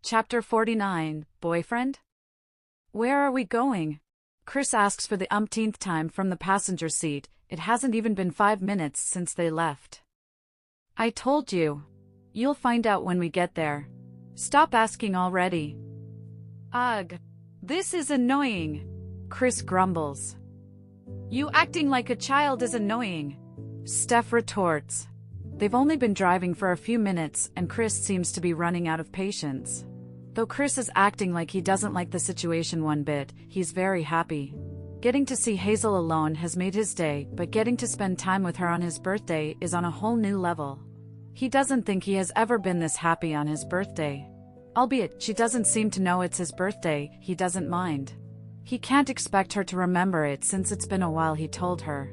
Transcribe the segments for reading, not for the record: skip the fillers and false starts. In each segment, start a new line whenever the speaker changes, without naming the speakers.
Chapter 49, Boyfriend? Where are we going? Chris asks for the umpteenth time from the passenger seat. It hasn't even been 5 minutes since they left. I told you. You'll find out when we get there. Stop asking already. Ugh. This is annoying. Chris grumbles. You acting like a child is annoying. Steph retorts. They've only been driving for a few minutes and Chris seems to be running out of patience. Though Chris is acting like he doesn't like the situation one bit, he's very happy. Getting to see Hazel alone has made his day, but getting to spend time with her on his birthday is on a whole new level. He doesn't think he has ever been this happy on his birthday. Albeit, she doesn't seem to know it's his birthday, he doesn't mind. He can't expect her to remember it since it's been a while he told her.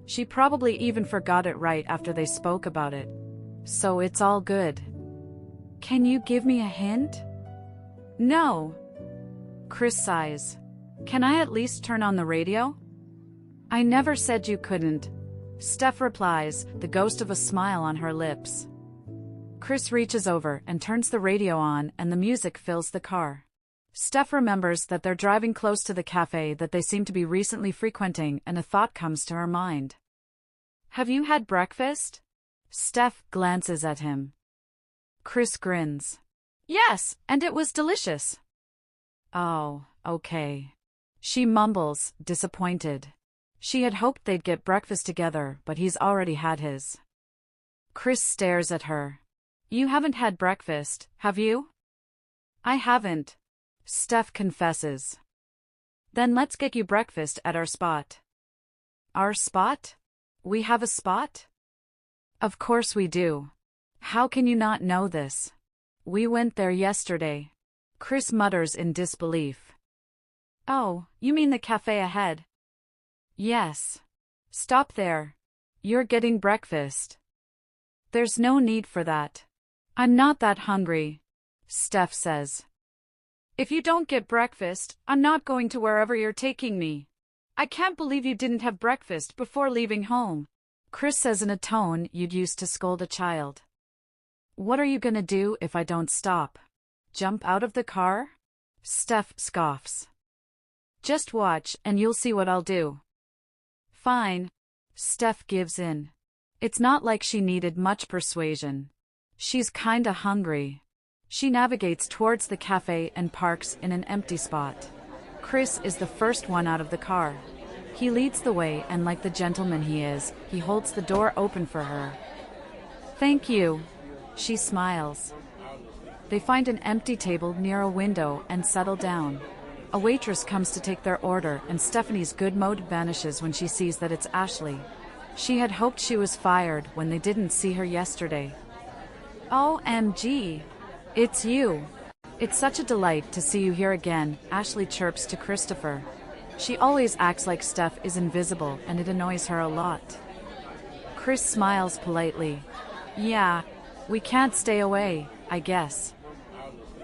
She probably even forgot it right after they spoke about it. So it's all good. Can you give me a hint? No. Chris sighs. Can I at least turn on the radio? I never said you couldn't. Steph replies, the ghost of a smile on her lips. Chris reaches over and turns the radio on and the music fills the car. Steph remembers that they're driving close to the cafe that they seem to be recently frequenting and a thought comes to her mind. Have you had breakfast? Steph glances at him. Chris grins. Yes, and it was delicious. Oh, okay. She mumbles, disappointed. She had hoped they'd get breakfast together, but he's already had his. Chris stares at her. You haven't had breakfast, have you? I haven't. Steph confesses. Then let's get you breakfast at our spot. Our spot? We have a spot? Of course we do. How can you not know this? We went there yesterday. Chris mutters in disbelief. Oh, you mean the cafe ahead? Yes. Stop there. You're getting breakfast. There's no need for that. I'm not that hungry, Steph says. If you don't get breakfast, I'm not going to wherever you're taking me. I can't believe you didn't have breakfast before leaving home, Chris says in a tone you'd use to scold a child. What are you gonna do if I don't stop? Jump out of the car? Steph scoffs. Just watch and you'll see what I'll do. Fine. Steph gives in. It's not like she needed much persuasion. She's kinda hungry. She navigates towards the cafe and parks in an empty spot. Chris is the first one out of the car. He leads the way and like the gentleman he is, he holds the door open for her. Thank you. She smiles. They find an empty table near a window and settle down. A waitress comes to take their order and Stephanie's good mood vanishes when she sees that it's Ashley. She had hoped she was fired when they didn't see her yesterday. OMG. It's you. It's such a delight to see you here again, Ashley chirps to Christopher. She always acts like Steph is invisible and it annoys her a lot. Chris smiles politely. Yeah. We can't stay away, I guess.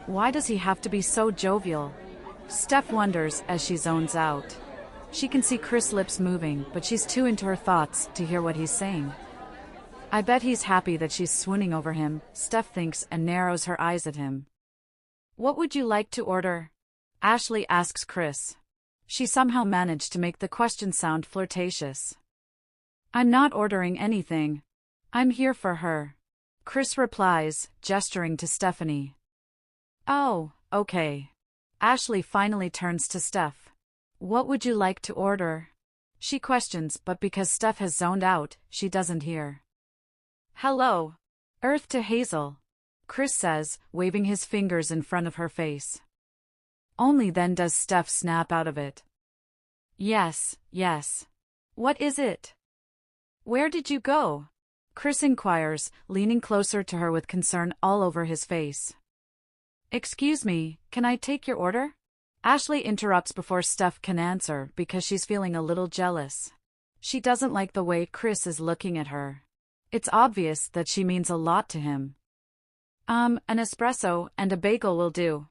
Why does he have to be so jovial? Steph wonders as she zones out. She can see Chris' lips moving, but she's too into her thoughts to hear what he's saying. I bet he's happy that she's swooning over him, Steph thinks and narrows her eyes at him. What would you like to order? Ashley asks Chris. She somehow managed to make the question sound flirtatious. I'm not ordering anything. I'm here for her. Chris replies, gesturing to Stephanie. Oh, okay. Ashley finally turns to Steph. What would you like to order? She questions, but because Steph has zoned out, she doesn't hear. Hello. Earth to Hazel. Chris says, waving his fingers in front of her face. Only then does Steph snap out of it. Yes. What is it? Where did you go? Chris inquires, leaning closer to her with concern all over his face. Excuse me, can I take your order? Ashley interrupts before Steph can answer because she's feeling a little jealous. She doesn't like the way Chris is looking at her. It's obvious that she means a lot to him. An espresso and a bagel will do.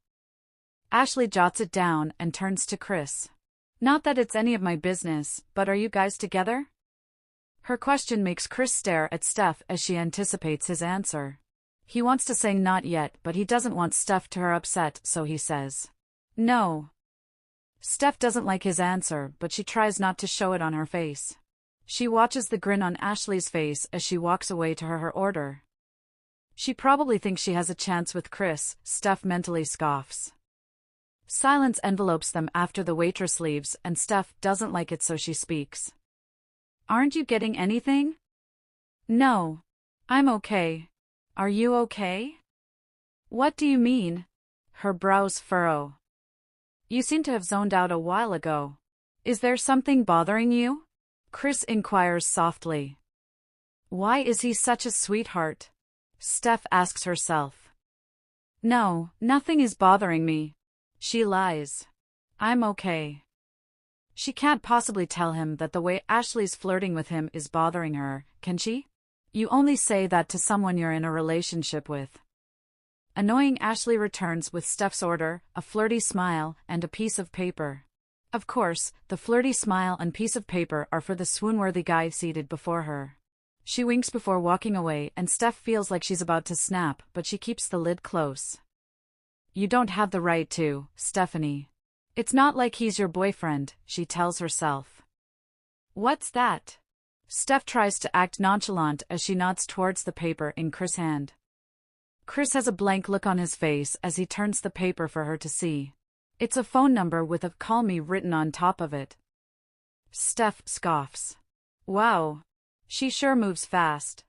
Ashley jots it down and turns to Chris. Not that it's any of my business, but are you guys together? Her question makes Chris stare at Steph as she anticipates his answer. He wants to say not yet, but he doesn't want Steph to her upset, so he says, no. Steph doesn't like his answer, but she tries not to show it on her face. She watches the grin on Ashley's face as she walks away to her order. She probably thinks she has a chance with Chris, Steph mentally scoffs. Silence envelopes them after the waitress leaves, and Steph doesn't like it, so she speaks. Aren't you getting anything? No. I'm okay. Are you okay? What do you mean? Her brows furrow. You seem to have zoned out a while ago. Is there something bothering you? Chris inquires softly. Why is he such a sweetheart? Steph asks herself. No, nothing is bothering me. She lies. I'm okay. She can't possibly tell him that the way Ashley's flirting with him is bothering her, can she? You only say that to someone you're in a relationship with. Annoying Ashley returns with Steph's order, a flirty smile, and a piece of paper. Of course, the flirty smile and piece of paper are for the swoon-worthy guy seated before her. She winks before walking away, and Steph feels like she's about to snap, but she keeps the lid close. You don't have the right to, Stephanie. It's not like he's your boyfriend, she tells herself. What's that? Steph tries to act nonchalant as she nods towards the paper in Chris' hand. Chris has a blank look on his face as he turns the paper for her to see. It's a phone number with a "call me" written on top of it. Steph scoffs. Wow. She sure moves fast.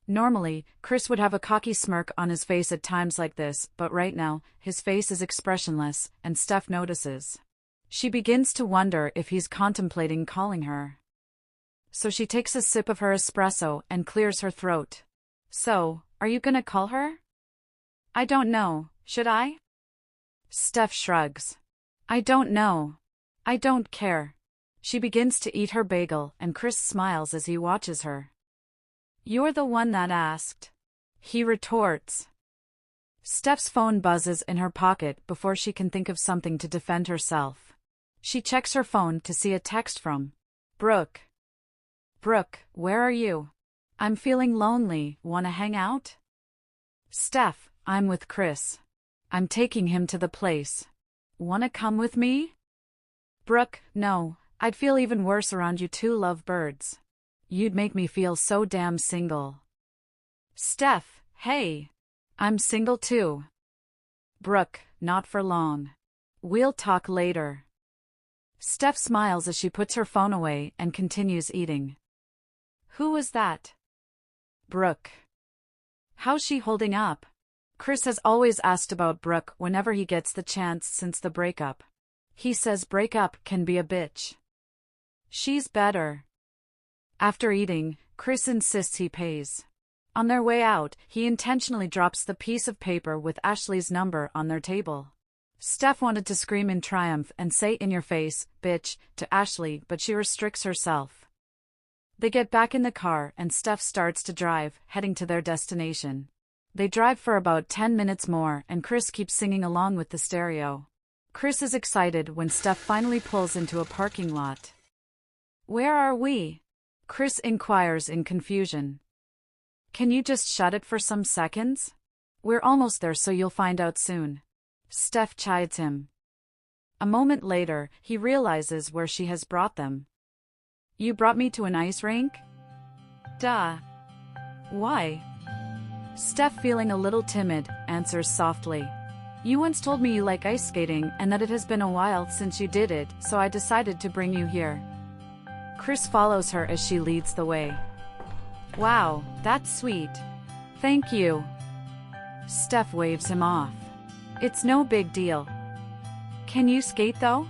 Normally, Chris would have a cocky smirk on his face at times like this, but right now, his face is expressionless, and Steph notices. She begins to wonder if he's contemplating calling her. So she takes a sip of her espresso and clears her throat. So, are you gonna call her? I don't know, should I? Steph shrugs. I don't know. I don't care. She begins to eat her bagel, and Chris smiles as he watches her. You're the one that asked. He retorts. Steph's phone buzzes in her pocket before she can think of something to defend herself. She checks her phone to see a text from Brooke. Brooke, where are you? I'm feeling lonely, wanna hang out? Steph, I'm with Chris. I'm taking him to the place. Wanna come with me? Brooke, no, I'd feel even worse around you two lovebirds. You'd make me feel so damn single. Steph, hey. I'm single too. Brooke, not for long. We'll talk later. Steph smiles as she puts her phone away and continues eating. Who was that? Brooke. How's she holding up? Chris has always asked about Brooke whenever he gets the chance since the breakup. He says breakup can be a bitch. She's better. After eating, Chris insists he pays. On their way out, he intentionally drops the piece of paper with Ashley's number on their table. Steph wanted to scream in triumph and say "in your face, bitch," to Ashley, but she restricts herself. They get back in the car and Steph starts to drive, heading to their destination. They drive for about 10 minutes more and Chris keeps singing along with the stereo. Chris is excited when Steph finally pulls into a parking lot. Where are we? Chris inquires in confusion. Can you just shut it for some seconds? We're almost there, so you'll find out soon. Steph chides him. A moment later, he realizes where she has brought them. You brought me to an ice rink? Duh. Why? Steph, feeling a little timid, answers softly. You once told me you like ice skating and that it has been a while since you did it, so I decided to bring you here. Chris follows her as she leads the way. Wow, that's sweet. Thank you. Steph waves him off. It's no big deal. Can you skate though?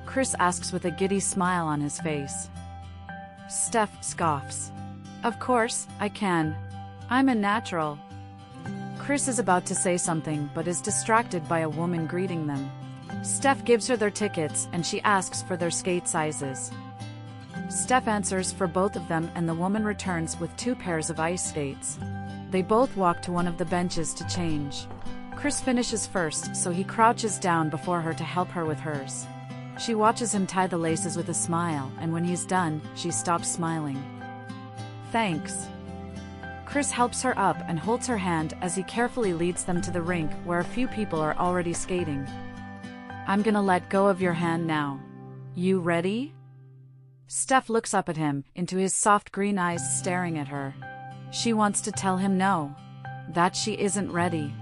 Chris asks with a giddy smile on his face. Steph scoffs. Of course, I can. I'm a natural. Chris is about to say something but is distracted by a woman greeting them. Steph gives her their tickets and she asks for their skate sizes. Steph answers for both of them and the woman returns with 2 pairs of ice skates. They both walk to one of the benches to change. Chris finishes first, so he crouches down before her to help her with hers. She watches him tie the laces with a smile, and when he's done, she stops smiling. Thanks. Chris helps her up and holds her hand as he carefully leads them to the rink where a few people are already skating. I'm gonna let go of your hand now. You ready? Steph looks up at him, into his soft green eyes staring at her. She wants to tell him no. That she isn't ready.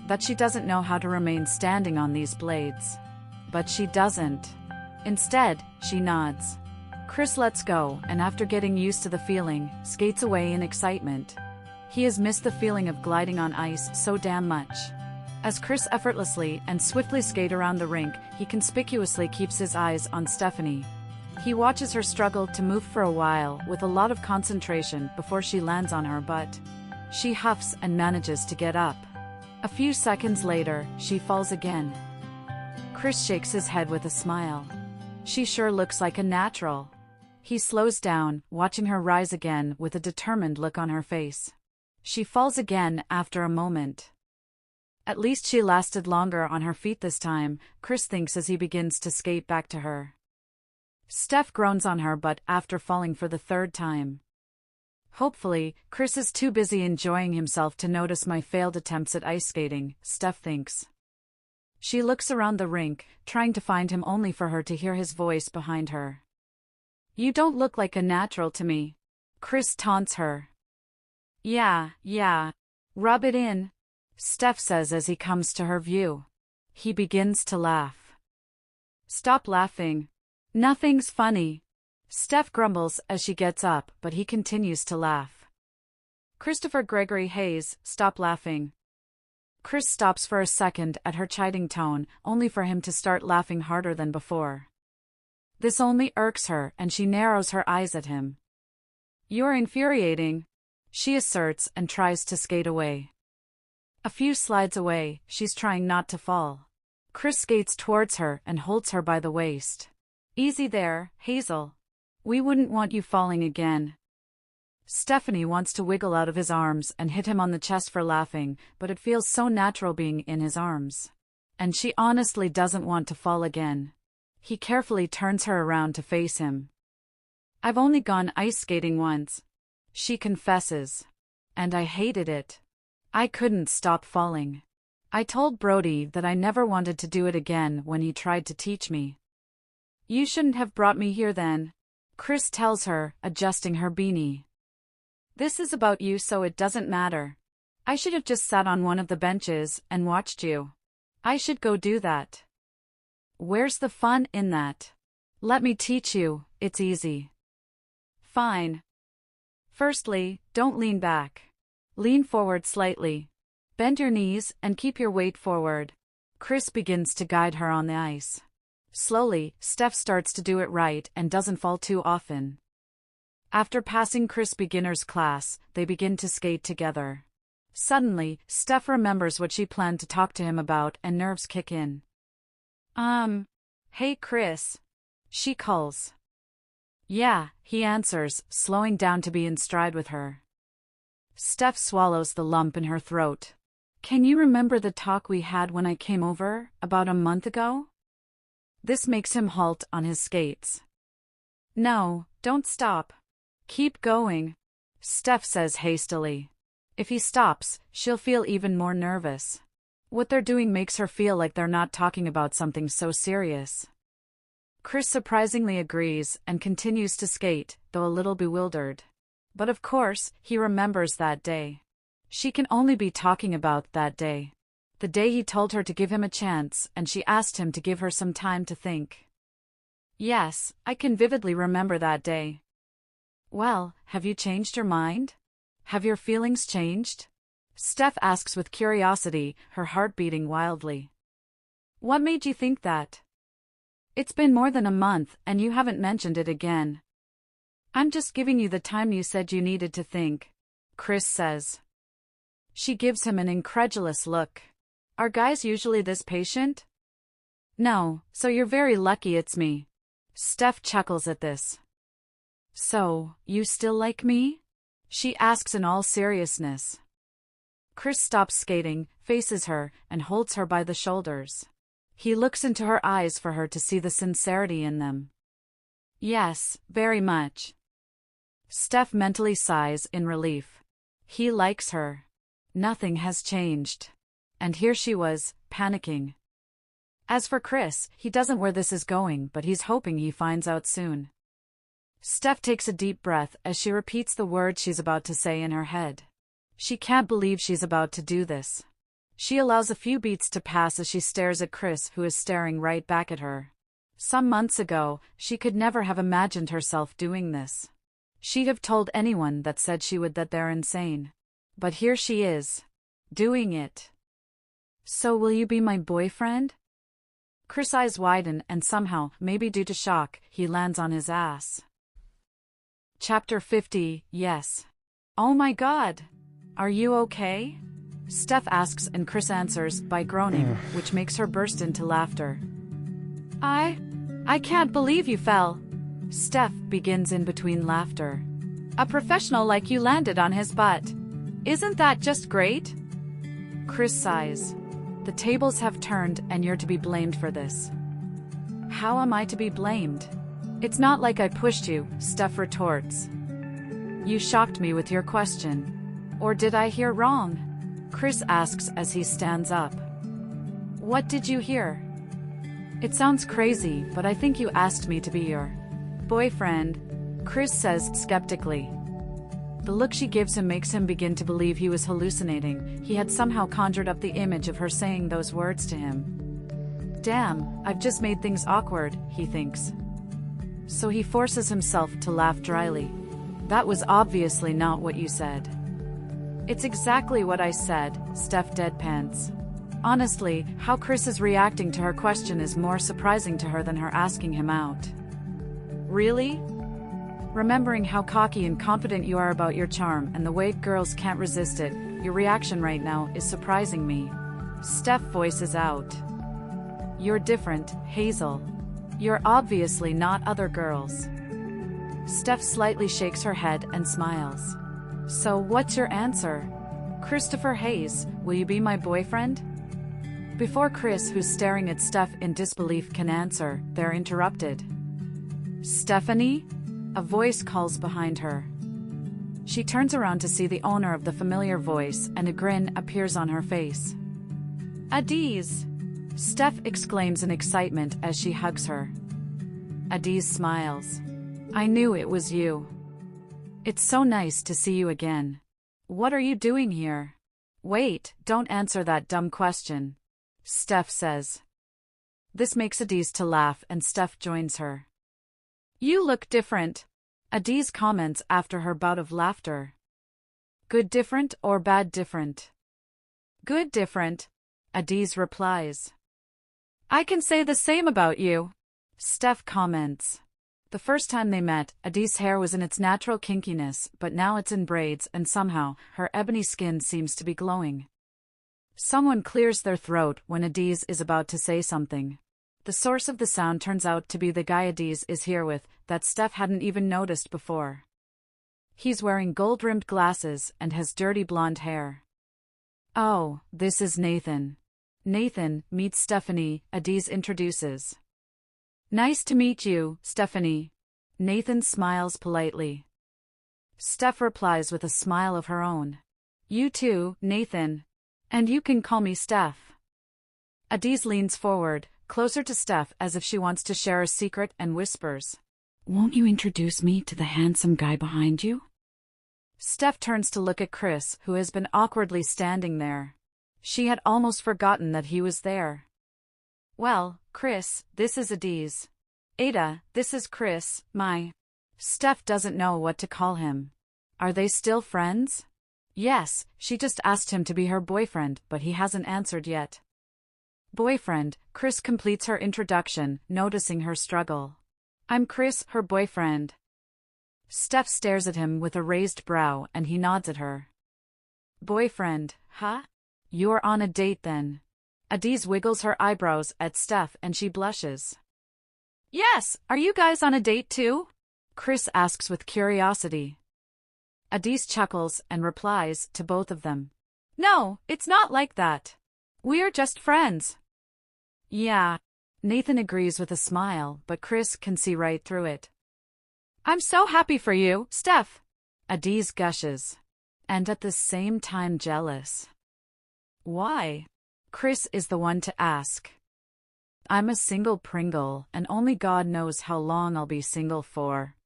That she doesn't know how to remain standing on these blades. But she doesn't. Instead, she nods. Chris lets go and after getting used to the feeling, skates away in excitement. He has missed the feeling of gliding on ice so damn much. As Chris effortlessly and swiftly skate around the rink, he conspicuously keeps his eyes on Stephanie. He watches her struggle to move for a while with a lot of concentration before she lands on her butt. She huffs and manages to get up. A few seconds later, she falls again. Chris shakes his head with a smile. She sure looks like a natural. He slows down, watching her rise again with a determined look on her face. She falls again after a moment. At least she lasted longer on her feet this time, Chris thinks as he begins to skate back to her. Steph groans on her butt after falling for the third time. Hopefully, Chris is too busy enjoying himself to notice my failed attempts at ice skating, Steph thinks. She looks around the rink, trying to find him only for her to hear his voice behind her. You don't look like a natural to me. Chris taunts her. Yeah. Rub it in, Steph says as he comes to her view. He begins to laugh. Stop laughing. Nothing's funny. Steph grumbles as she gets up, but he continues to laugh. Christopher Gregory Hayes, stop laughing. Chris stops for a second at her chiding tone, only for him to start laughing harder than before. This only irks her and she narrows her eyes at him. You're infuriating, she asserts and tries to skate away. A few slides away, she's trying not to fall. Chris skates towards her and holds her by the waist. Easy there, Hazel. We wouldn't want you falling again. Stephanie wants to wiggle out of his arms and hit him on the chest for laughing, but it feels so natural being in his arms. And she honestly doesn't want to fall again. He carefully turns her around to face him. I've only gone ice skating once, she confesses. And I hated it. I couldn't stop falling. I told Brody that I never wanted to do it again when he tried to teach me. You shouldn't have brought me here then, Chris tells her, adjusting her beanie. This is about you so it doesn't matter. I should have just sat on one of the benches and watched you. I should go do that. Where's the fun in that? Let me teach you, it's easy. Fine. Firstly, don't lean back. Lean forward slightly. Bend your knees and keep your weight forward. Chris begins to guide her on the ice. Slowly, Steph starts to do it right and doesn't fall too often. After passing Chris' beginner's class, they begin to skate together. Suddenly, Steph remembers what she planned to talk to him about and nerves kick in. Hey Chris. She calls. Yeah, he answers, slowing down to be in stride with her. Steph swallows the lump in her throat. Can you remember the talk we had when I came over, about a month ago? This makes him halt on his skates. No, don't stop. Keep going, Steph says hastily. If he stops, she'll feel even more nervous. What they're doing makes her feel like they're not talking about something so serious. Chris surprisingly agrees and continues to skate, though a little bewildered. But of course, he remembers that day. She can only be talking about that day. The day he told her to give him a chance and she asked him to give her some time to think. Yes, I can vividly remember that day. Well, have you changed your mind? Have your feelings changed? Steph asks with curiosity, her heart beating wildly. What made you think that? It's been more than a month and you haven't mentioned it again. I'm just giving you the time you said you needed to think, Chris says. She gives him an incredulous look. Are guys usually this patient? No, so you're very lucky it's me. Steph chuckles at this. So, you still like me? She asks in all seriousness. Chris stops skating, faces her, and holds her by the shoulders. He looks into her eyes for her to see the sincerity in them. Yes, very much. Steph mentally sighs in relief. He likes her. Nothing has changed. And here she was, panicking. As for Chris, he doesn't know where this is going, but he's hoping he finds out soon. Steph takes a deep breath as she repeats the words she's about to say in her head. She can't believe she's about to do this. She allows a few beats to pass as she stares at Chris, who is staring right back at her. Some months ago, she could never have imagined herself doing this. She'd have told anyone that said she would that they're insane. But here she is, doing it. So will you be my boyfriend? Chris' eyes widen and somehow, maybe due to shock, he lands on his ass. Chapter 50, yes. Oh my God. Are you okay? Steph asks and Chris answers by groaning, which makes her burst into laughter. I can't believe you fell. Steph begins in between laughter. A professional like you landed on his butt. Isn't that just great? Chris sighs. The tables have turned and you're to be blamed for this. How am I to be blamed? It's not like I pushed you, Steph retorts. You shocked me with your question. Or did I hear wrong? Chris asks as he stands up. What did you hear? It sounds crazy, but I think you asked me to be your boyfriend, Chris says skeptically. The look she gives him makes him begin to believe he was hallucinating. He had somehow conjured up the image of her saying those words to him. Damn, I've just made things awkward, he thinks. So he forces himself to laugh dryly. That was obviously not what you said. It's exactly what I said, Steph deadpans. Honestly, how Chris is reacting to her question is more surprising to her than her asking him out. Really? Remembering how cocky and confident you are about your charm and the way girls can't resist it, your reaction right now is surprising me. Steph voices out. You're different, Hazel. You're obviously not other girls. Steph slightly shakes her head and smiles. So what's your answer? Christopher Hayes, will you be my boyfriend? Before Chris, who's staring at Steph in disbelief, can answer, they're interrupted. Stephanie? A voice calls behind her. She turns around to see the owner of the familiar voice and a grin appears on her face. Adiz! Steph exclaims in excitement as she hugs her. Adiz smiles. I knew it was you. It's so nice to see you again. What are you doing here? Wait, don't answer that dumb question. Steph says. This makes Adiz to laugh and Steph joins her. You look different. Adiz comments after her bout of laughter. Good different or bad different? Good different, Adiz replies. I can say the same about you, Steph comments. The first time they met, Adiz's hair was in its natural kinkiness, but now it's in braids and somehow, her ebony skin seems to be glowing. Someone clears their throat when Adiz is about to say something. The source of the sound turns out to be the guy Adiz is here with, that Steph hadn't even noticed before. He's wearing gold-rimmed glasses and has dirty blonde hair. Oh, this is Nathan. Nathan, meets Stephanie, Adiz introduces. Nice to meet you, Stephanie. Nathan smiles politely. Steph replies with a smile of her own. You too, Nathan. And you can call me Steph. Adiz leans forward, closer to Steph as if she wants to share a secret and whispers. Won't you introduce me to the handsome guy behind you? Steph turns to look at Chris, who has been awkwardly standing there. She had almost forgotten that he was there. Well, Chris, this is Adiz. Ada, this is Chris, my... Steph doesn't know what to call him. Are they still friends? Yes, she just asked him to be her boyfriend, but he hasn't answered yet. Boyfriend, Chris completes her introduction, noticing her struggle. I'm Chris, her boyfriend. Steph stares at him with a raised brow and he nods at her. Boyfriend, huh? You're on a date then. Adiz wiggles her eyebrows at Steph and she blushes. Yes, are you guys on a date too? Chris asks with curiosity. Adiz chuckles and replies to both of them. No, it's not like that. We're just friends. Yeah. Nathan agrees with a smile, but Chris can see right through it. I'm so happy for you, Steph. Adiz gushes. and at the same time jealous. Why? Chris is the one to ask. I'm a single Pringle, and only God knows how long I'll be single for.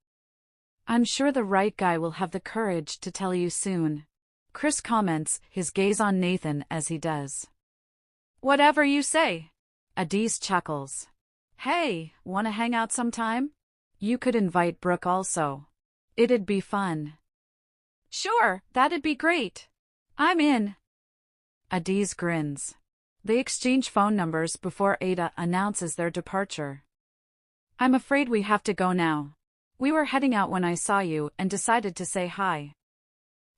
I'm sure the right guy will have the courage to tell you soon. Chris comments, his gaze on Nathan as he does. Whatever you say. Adiz chuckles. Hey, wanna hang out sometime? You could invite Brooke also. It'd be fun. Sure, that'd be great. I'm in. Adiz grins. They exchange phone numbers before Ada announces their departure. I'm afraid we have to go now. We were heading out when I saw you and decided to say hi.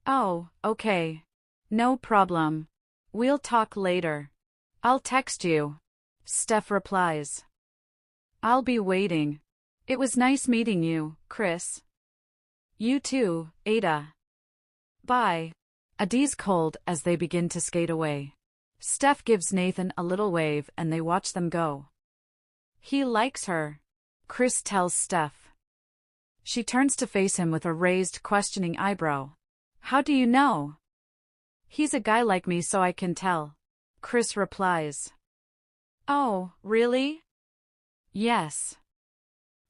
Oh, okay. No problem. We'll talk later. I'll text you. Steph replies. I'll be waiting. It was nice meeting you, Chris. You too, Ada. Bye. Adiz cold as they begin to skate away. Steph gives Nathan a little wave and they watch them go. He likes her, Chris tells Steph. She turns to face him with a raised, questioning eyebrow. How do you know? He's a guy like me, so I can tell. Chris replies. Oh, really? Yes.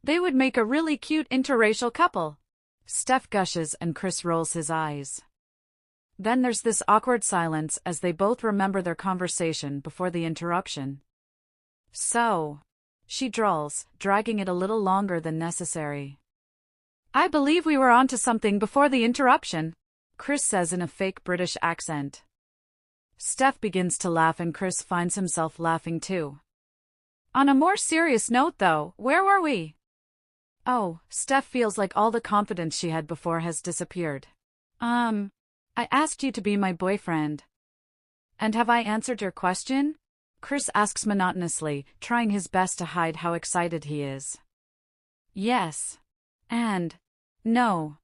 They would make a really cute interracial couple. Steph gushes and Chris rolls his eyes. Then there's this awkward silence as they both remember their conversation before the interruption. So, she drawls, dragging it a little longer than necessary. I believe we were onto something before the interruption, Chris says in a fake British accent. Steph begins to laugh and Chris finds himself laughing too. On a more serious note though, where were we? Oh, Steph feels like all the confidence she had before has disappeared. I asked you to be my boyfriend. And have I answered your question? Chris asks monotonously, trying his best to hide how excited he is. Yes. And no.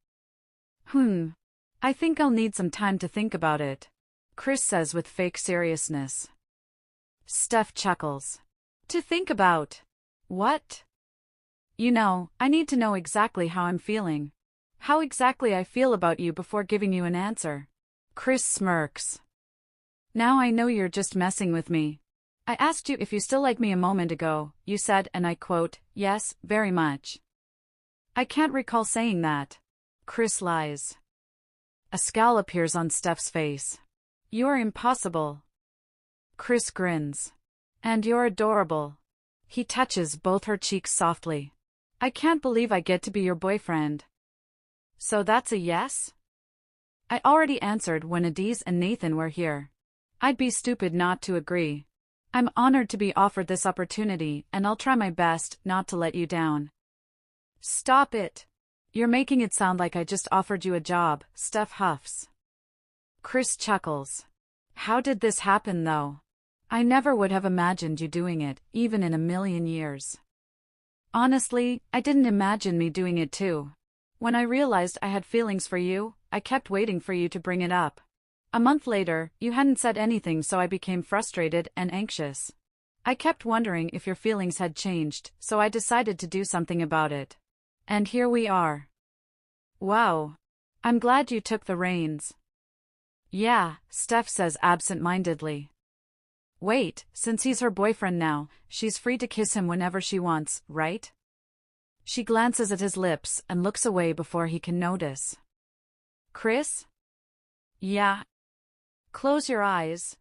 I think I'll need some time to think about it, Chris says with fake seriousness. Steph chuckles. To think about? What? You know, I need to know exactly how I'm feeling. How exactly I feel about you before giving you an answer. Chris smirks. Now I know you're just messing with me. I asked you if you still like me a moment ago. You said, and I quote, yes, very much. I can't recall saying that. Chris lies. A scowl appears on Steph's face. You're impossible. Chris grins. And you're adorable. He touches both her cheeks softly. I can't believe I get to be your boyfriend. So that's a yes? I already answered when Adiz and Nathan were here. I'd be stupid not to agree. I'm honored to be offered this opportunity, and I'll try my best not to let you down. Stop it. You're making it sound like I just offered you a job, Steph huffs. Chris chuckles. How did this happen though? I never would have imagined you doing it, even in a million years. Honestly, I didn't imagine me doing it too. When I realized I had feelings for you, I kept waiting for you to bring it up. A month later, you hadn't said anything, so I became frustrated and anxious. I kept wondering if your feelings had changed, so I decided to do something about it. And here we are. Wow. I'm glad you took the reins. Yeah, Steph says absent-mindedly. Wait, since he's her boyfriend now, she's free to kiss him whenever she wants, right? She glances at his lips and looks away before he can notice. Chris? Yeah. Close your eyes,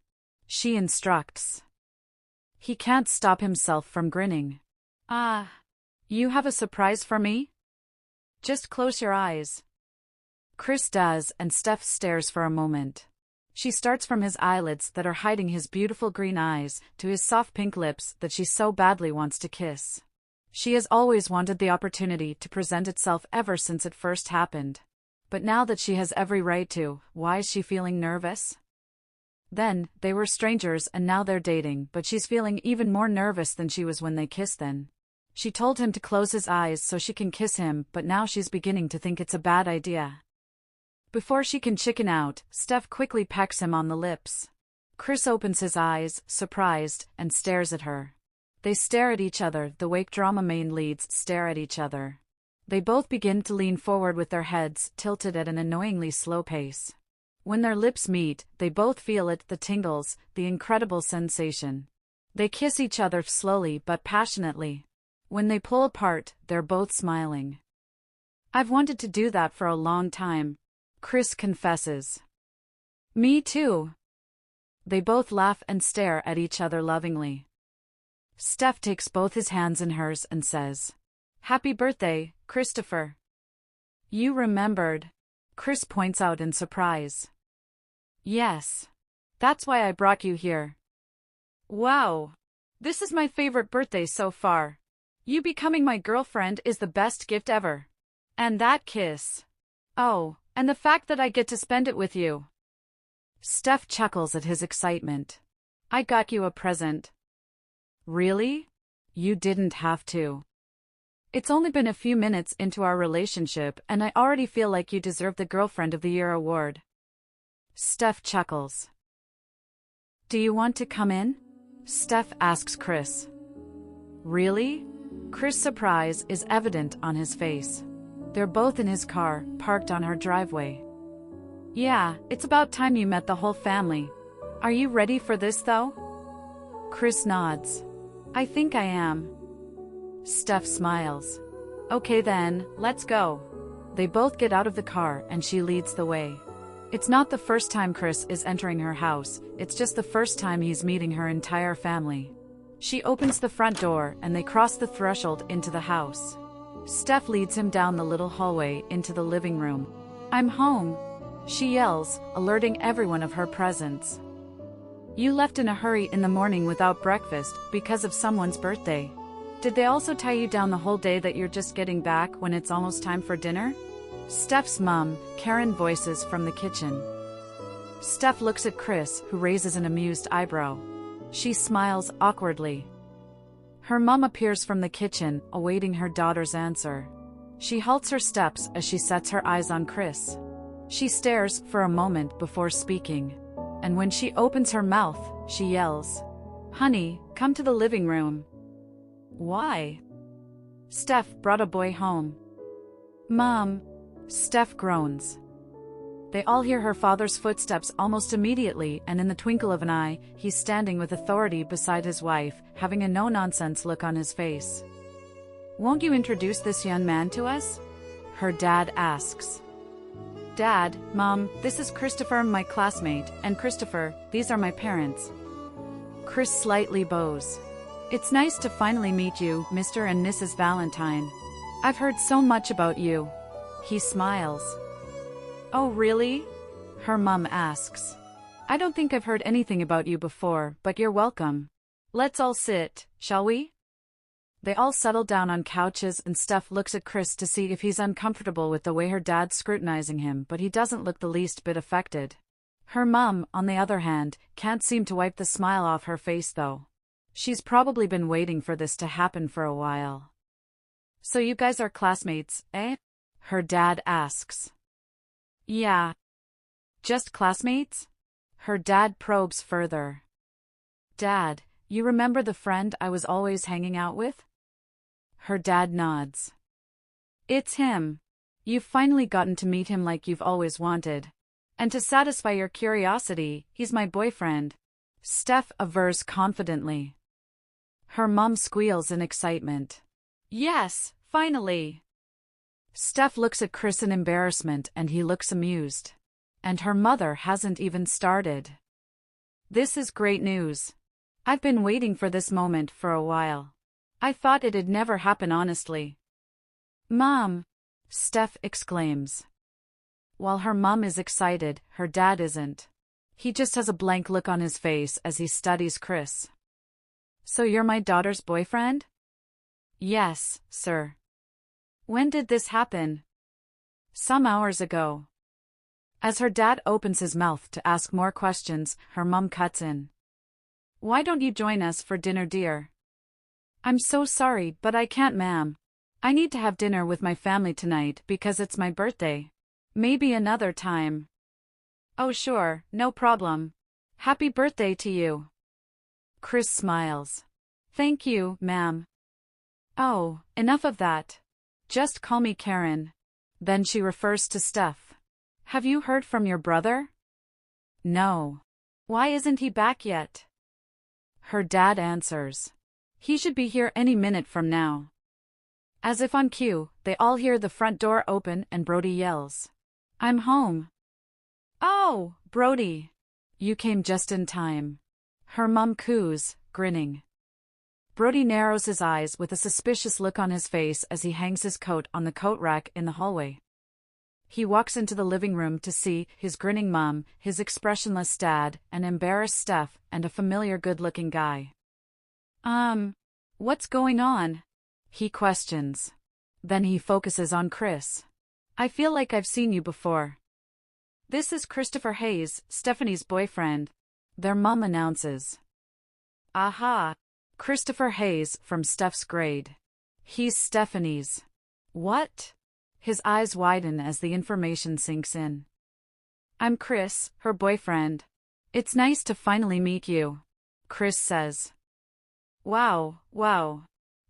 she instructs. He can't stop himself from grinning. You have a surprise for me? Just close your eyes. Chris does, and Steph stares for a moment. She starts from his eyelids that are hiding his beautiful green eyes to his soft pink lips that she so badly wants to kiss. She has always wanted the opportunity to present itself ever since it first happened. But now that she has every right to, why is she feeling nervous? Then, they were strangers and now they're dating, but she's feeling even more nervous than she was when they kissed then. She told him to close his eyes so she can kiss him, but now she's beginning to think it's a bad idea. Before she can chicken out, Steph quickly pecks him on the lips. Chris opens his eyes, surprised, and stares at her. They stare at each other the way drama main leads stare at each other. They both begin to lean forward with their heads tilted at an annoyingly slow pace. When their lips meet, they both feel it, the tingles, the incredible sensation. They kiss each other slowly but passionately. When they pull apart, they're both smiling. I've wanted to do that for a long time, Chris confesses. Me too. They both laugh and stare at each other lovingly. Steph takes both his hands in hers and says, "Happy birthday, Christopher." You remembered, Chris points out in surprise. Yes. That's why I brought you here. Wow. This is my favorite birthday so far. You becoming my girlfriend is the best gift ever. And that kiss. Oh, and the fact that I get to spend it with you. Steph chuckles at his excitement. I got you a present. Really? You didn't have to. It's only been a few minutes into our relationship and I already feel like you deserve the Girlfriend of the Year award. Steph chuckles. Do you want to come in? Steph asks Chris. Really? Chris' surprise is evident on his face. They're both in his car, parked on her driveway. Yeah, it's about time you met the whole family. Are you ready for this though? Chris nods. I think I am. Steph smiles. Okay then, let's go. They both get out of the car and she leads the way. It's not the first time Chris is entering her house, it's just the first time he's meeting her entire family. She opens the front door and they cross the threshold into the house. Steph leads him down the little hallway into the living room. I'm home, she yells, alerting everyone of her presence. You left in a hurry in the morning without breakfast because of someone's birthday. Did they also tie you down the whole day that you're just getting back when it's almost time for dinner? Steph's mom, Karen, voices from the kitchen. Steph looks at Chris, who raises an amused eyebrow. She smiles awkwardly. Her mom appears from the kitchen, awaiting her daughter's answer. She halts her steps as she sets her eyes on Chris. She stares for a moment before speaking. And when she opens her mouth, she yells, "Honey, come to the living room." Why? Steph brought a boy home. Mom, Steph groans. They all hear her father's footsteps almost immediately, and in the twinkle of an eye, he's standing with authority beside his wife, having a no-nonsense look on his face. Won't you introduce this young man to us? Her dad asks. Dad, Mom, this is Christopher, my classmate, and Christopher, these are my parents. Chris slightly bows. It's nice to finally meet you, Mr. and Mrs. Valentine. I've heard so much about you. He smiles. Oh really? Her mom asks. I don't think I've heard anything about you before, but you're welcome. Let's all sit, shall we? They all settle down on couches and Steph looks at Chris to see if he's uncomfortable with the way her dad's scrutinizing him, but he doesn't look the least bit affected. Her mom, on the other hand, can't seem to wipe the smile off her face though. She's probably been waiting for this to happen for a while. So you guys are classmates, eh? Her dad asks. Yeah. Just classmates? Her dad probes further. Dad, you remember the friend I was always hanging out with? Her dad nods. It's him. You've finally gotten to meet him like you've always wanted. And to satisfy your curiosity, he's my boyfriend. Steph avers confidently. Her mom squeals in excitement. Yes, finally. Steph looks at Chris in embarrassment and he looks amused. And her mother hasn't even started. This is great news. I've been waiting for this moment for a while. I thought it'd never happen honestly. Mom! Steph exclaims. While her mom is excited, her dad isn't. He just has a blank look on his face as he studies Chris. So you're my daughter's boyfriend? Yes, sir. When did this happen? Some hours ago. As her dad opens his mouth to ask more questions, her mom cuts in. Why don't you join us for dinner, dear? I'm so sorry, but I can't, ma'am. I need to have dinner with my family tonight because it's my birthday. Maybe another time. Oh sure, no problem. Happy birthday to you. Chris smiles. Thank you, ma'am. Oh, enough of that. Just call me Karen. Then she refers to Steph. Have you heard from your brother? No. Why isn't he back yet? Her dad answers. He should be here any minute from now. As if on cue, they all hear the front door open and Brody yells, I'm home. Oh, Brody. You came just in time. Her mom coos, grinning. Brody narrows his eyes with a suspicious look on his face as he hangs his coat on the coat rack in the hallway. He walks into the living room to see his grinning mom, his expressionless dad, an embarrassed Steph, and a familiar good-looking guy. What's going on? He questions. Then he focuses on Chris. I feel like I've seen you before. This is Christopher Hayes, Stephanie's boyfriend. Their mom announces. Aha! Christopher Hayes from Steph's grade. He's Stephanie's. What? His eyes widen as the information sinks in. I'm Chris, her boyfriend. It's nice to finally meet you, Chris says. Wow.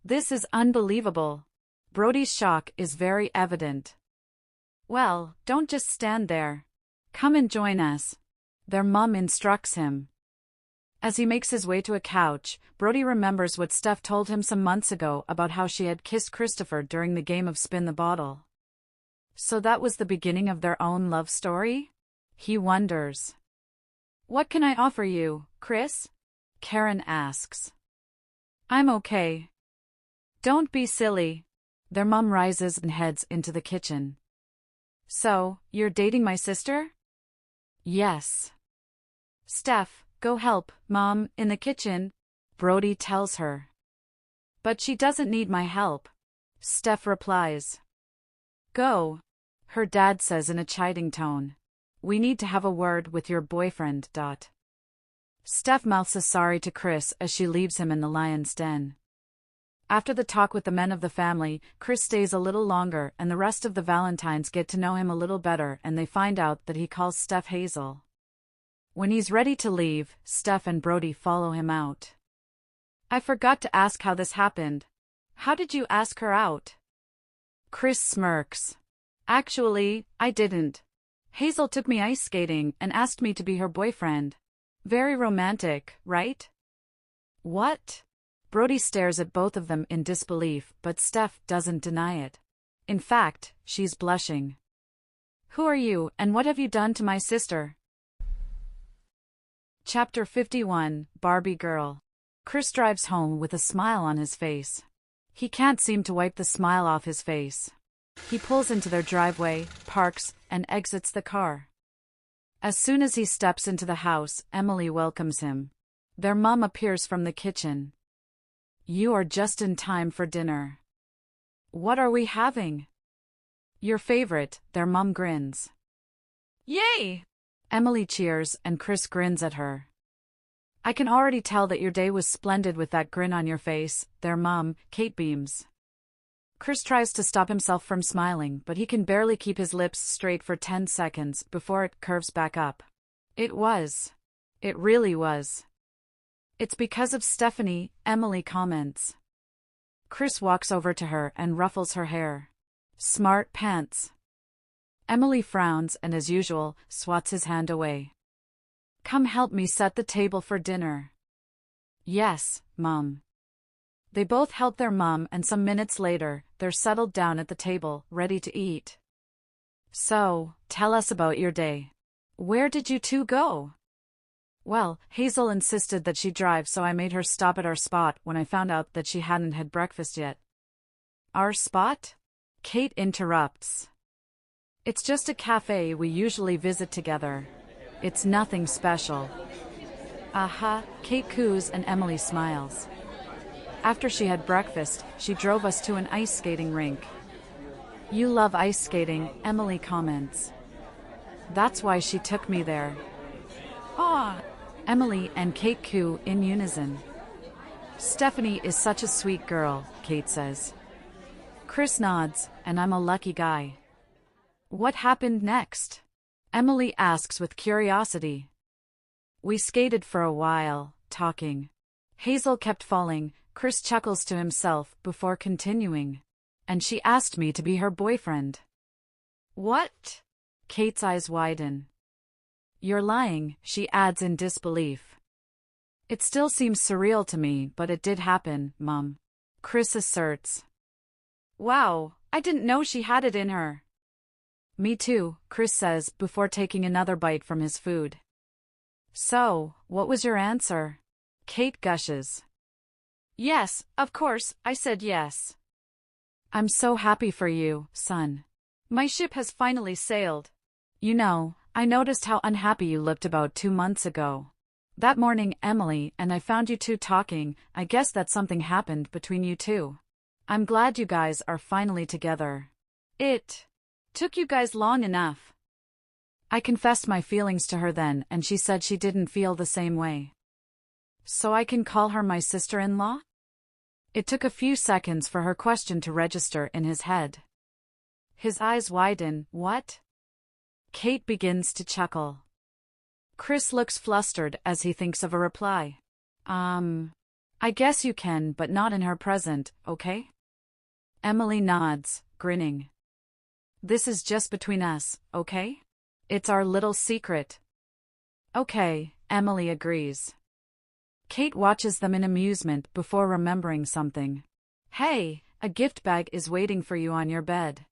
This is unbelievable. Brody's shock is very evident. Well, don't just stand there. Come and join us. Their mom instructs him. As he makes his way to a couch, Brody remembers what Steph told him some months ago about how she had kissed Christopher during the game of Spin the Bottle. So that was the beginning of their own love story? He wonders. What can I offer you, Chris? Karen asks. I'm okay. Don't be silly. Their mom rises and heads into the kitchen. So, you're dating my sister? Yes. Steph, go help, Mom, in the kitchen, Brody tells her. But she doesn't need my help. Steph replies. Go. Her dad says in a chiding tone. We need to have a word with your boyfriend. Steph mouths a sorry to Chris as she leaves him in the lion's den. After the talk with the men of the family, Chris stays a little longer and the rest of the Valentines get to know him a little better and they find out that he calls Steph Hazel. When he's ready to leave, Steph and Brody follow him out. I forgot to ask how this happened. How did you ask her out? Chris smirks. Actually, I didn't. Hazel took me ice skating and asked me to be her boyfriend. Very romantic, right? What? Brody stares at both of them in disbelief, but Steph doesn't deny it. In fact, she's blushing. Who are you, and what have you done to my sister? Chapter 51, Barbie Girl. Chris drives home with a smile on his face. He can't seem to wipe the smile off his face. He pulls into their driveway, parks, and exits the car. As soon as he steps into the house, Emily welcomes him. Their mom appears from the kitchen. You are just in time for dinner. What are we having? Your favorite, their mom grins. Yay! Emily cheers and Chris grins at her. I can already tell that your day was splendid with that grin on your face, their mom, Kate beams. Chris tries to stop himself from smiling, but he can barely keep his lips straight for 10 seconds before it curves back up. It was. It really was. It's because of Stephanie, Emily comments. Chris walks over to her and ruffles her hair. Smart pants. Emily frowns and, as usual, swats his hand away. Come help me set the table for dinner. Yes, Mom. They both help their mom and some minutes later, they're settled down at the table, ready to eat. So, tell us about your day. Where did you two go? Well, Hazel insisted that she drive, so I made her stop at our spot when I found out that she hadn't had breakfast yet. Our spot? Kate interrupts. It's just a cafe we usually visit together. It's nothing special. Aha, Kate coos and Emily smiles. After she had breakfast, she drove us to an ice skating rink. You love ice skating, Emily comments. That's why she took me there. Ah! Emily and Kate coo in unison. Stephanie is such a sweet girl, Kate says. Chris nods, and I'm a lucky guy. What happened next? Emily asks with curiosity. We skated for a while, talking. Hazel kept falling. Chris chuckles to himself before continuing. And she asked me to be her boyfriend. What? Kate's eyes widen. You're lying, she adds in disbelief. It still seems surreal to me, but it did happen, Mum. Chris asserts. Wow, I didn't know she had it in her. Me too, Chris says before taking another bite from his food. So, what was your answer? Kate gushes. Yes, of course, I said yes. I'm so happy for you, son. My ship has finally sailed. You know, I noticed how unhappy you looked about 2 months ago. That morning, Emily and I found you two talking. I guess that something happened between you two. I'm glad you guys are finally together. It took you guys long enough. I confessed my feelings to her then, and she said she didn't feel the same way. So I can call her my sister-in-law? It took a few seconds for her question to register in his head. His eyes widen. What? Kate begins to chuckle. Chris looks flustered as he thinks of a reply. I guess you can, but not in her present, okay? Emily nods, grinning. This is just between us, okay? It's our little secret. Okay, Emily agrees. Kate watches them in amusement before remembering something. Hey, a gift bag is waiting for you on your bed.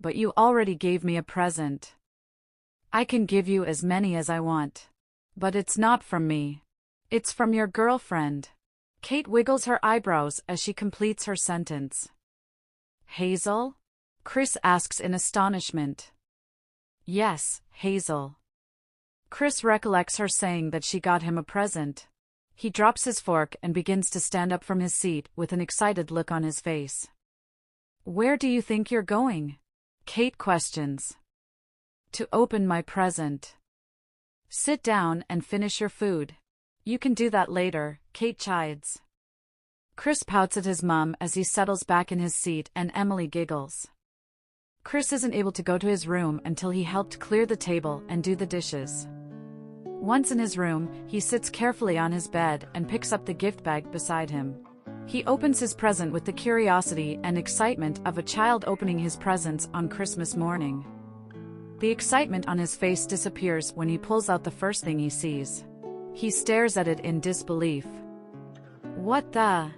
But you already gave me a present. I can give you as many as I want. But it's not from me. It's from your girlfriend. Kate wiggles her eyebrows as she completes her sentence. Hazel? Chris asks in astonishment. Yes, Hazel. Chris recollects her saying that she got him a present. He drops his fork and begins to stand up from his seat with an excited look on his face. Where do you think you're going? Kate questions. To open my present. Sit down and finish your food. You can do that later, Kate chides. Chris pouts at his mum as he settles back in his seat and Emily giggles. Chris isn't able to go to his room until he helped clear the table and do the dishes. Once in his room, he sits carefully on his bed and picks up the gift bag beside him. He opens his present with the curiosity and excitement of a child opening his presents on Christmas morning. The excitement on his face disappears when he pulls out the first thing he sees. He stares at it in disbelief. What the?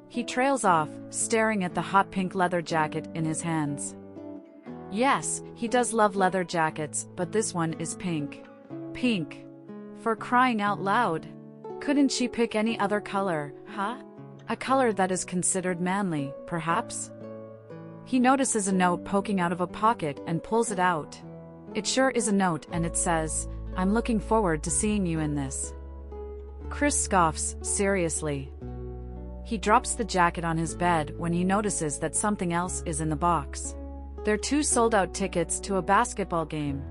He trails off, staring at the hot pink leather jacket in his hands. Yes, he does love leather jackets, but this one is pink. Pink. For crying out loud. Couldn't she pick any other color, huh? A color that is considered manly, perhaps? He notices a note poking out of a pocket and pulls it out. It sure is a note, and it says, I'm looking forward to seeing you in this. Chris scoffs, seriously. He drops the jacket on his bed when he notices that something else is in the box. They're 2 sold-out tickets to a basketball game.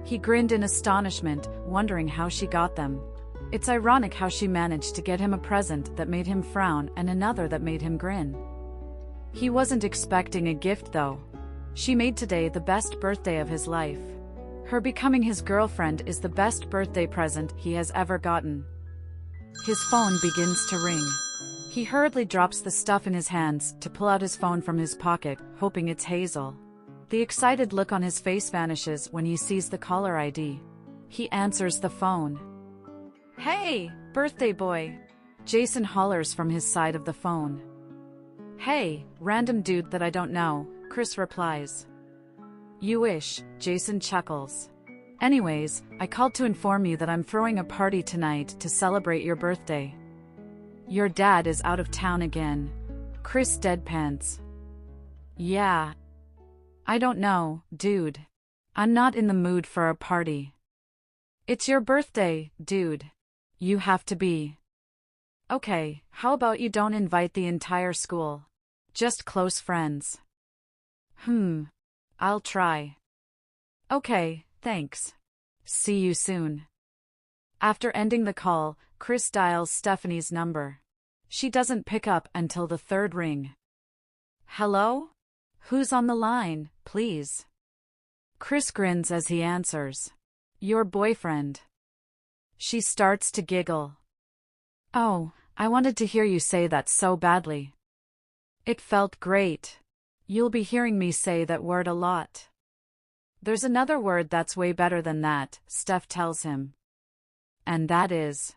He grinned in astonishment, wondering how she got them. It's ironic how she managed to get him a present that made him frown and another that made him grin. He wasn't expecting a gift though. She made today the best birthday of his life. Her becoming his girlfriend is the best birthday present he has ever gotten. His phone begins to ring. He hurriedly drops the stuff in his hands to pull out his phone from his pocket, hoping it's Hazel. The excited look on his face vanishes when he sees the caller ID. He answers the phone. Hey, birthday boy. Jason hollers from his side of the phone. Hey, random dude that I don't know, Chris replies. You wish, Jason chuckles. Anyways, I called to inform you that I'm throwing a party tonight to celebrate your birthday. Your dad is out of town again. Chris deadpans. Yeah. I don't know, dude. I'm not in the mood for a party. It's your birthday, dude. You have to be. Okay, how about you don't invite the entire school? Just close friends. I'll try. Okay, thanks. See you soon. After ending the call, Chris dials Stephanie's number. She doesn't pick up until the 3rd ring. Hello? Who's on the line, please? Chris grins as he answers. Your boyfriend. She starts to giggle. Oh, I wanted to hear you say that so badly. It felt great. You'll be hearing me say that word a lot. There's another word that's way better than that, Steph tells him. And that is.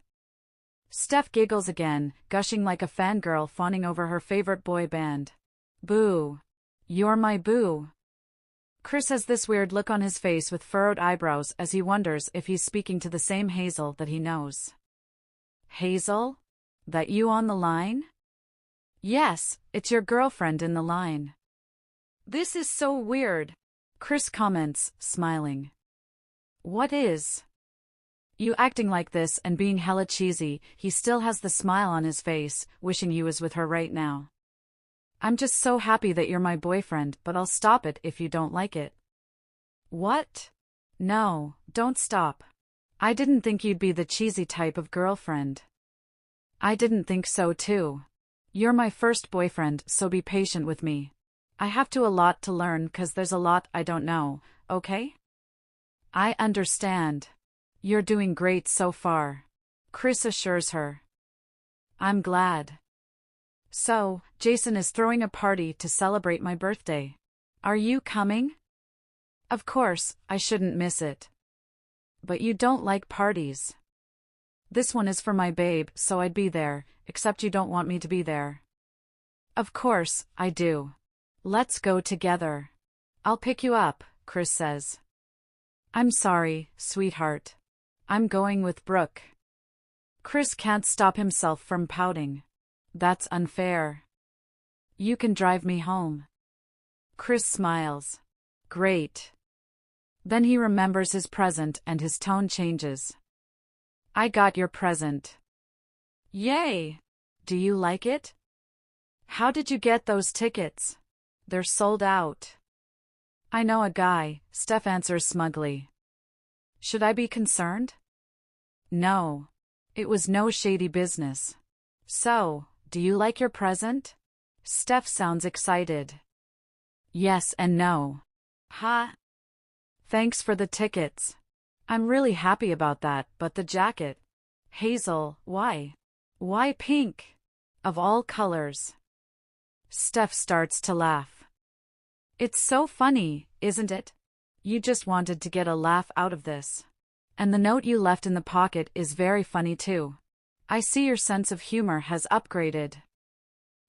Steph giggles again, gushing like a fangirl fawning over her favorite boy band. Boo. You're my boo. Chris has this weird look on his face with furrowed eyebrows as he wonders if he's speaking to the same Hazel that he knows. Hazel? That you on the line? Yes, it's your girlfriend in the line. This is so weird, Chris comments, smiling. What is? You acting like this and being hella cheesy, he still has the smile on his face, wishing you was with her right now. I'm just so happy that you're my boyfriend, but I'll stop it if you don't like it. What? No, don't stop. I didn't think you'd be the cheesy type of girlfriend. I didn't think so too. You're my first boyfriend, so be patient with me. I have a lot to learn 'cause there's a lot I don't know, okay? I understand. You're doing great so far, Chris assures her. I'm glad. So, Jason is throwing a party to celebrate my birthday. Are you coming? Of course, I shouldn't miss it. But you don't like parties. This one is for my babe, so I'd be there, except you don't want me to be there. Of course, I do. Let's go together. I'll pick you up, Chris says. I'm sorry, sweetheart. I'm going with Brooke. Chris can't stop himself from pouting. That's unfair. You can drive me home. Chris smiles. Great. Then he remembers his present and his tone changes. I got your present. Yay! Do you like it? How did you get those tickets? They're sold out. I know a guy, Steph answers smugly. Should I be concerned? No. It was no shady business. So, do you like your present? Steph sounds excited. Yes and no. Ha! Thanks for the tickets. I'm really happy about that, but the jacket. Hazel, why? Why pink? Of all colors. Steph starts to laugh. It's so funny, isn't it? You just wanted to get a laugh out of this. And the note you left in the pocket is very funny too. I see your sense of humor has upgraded.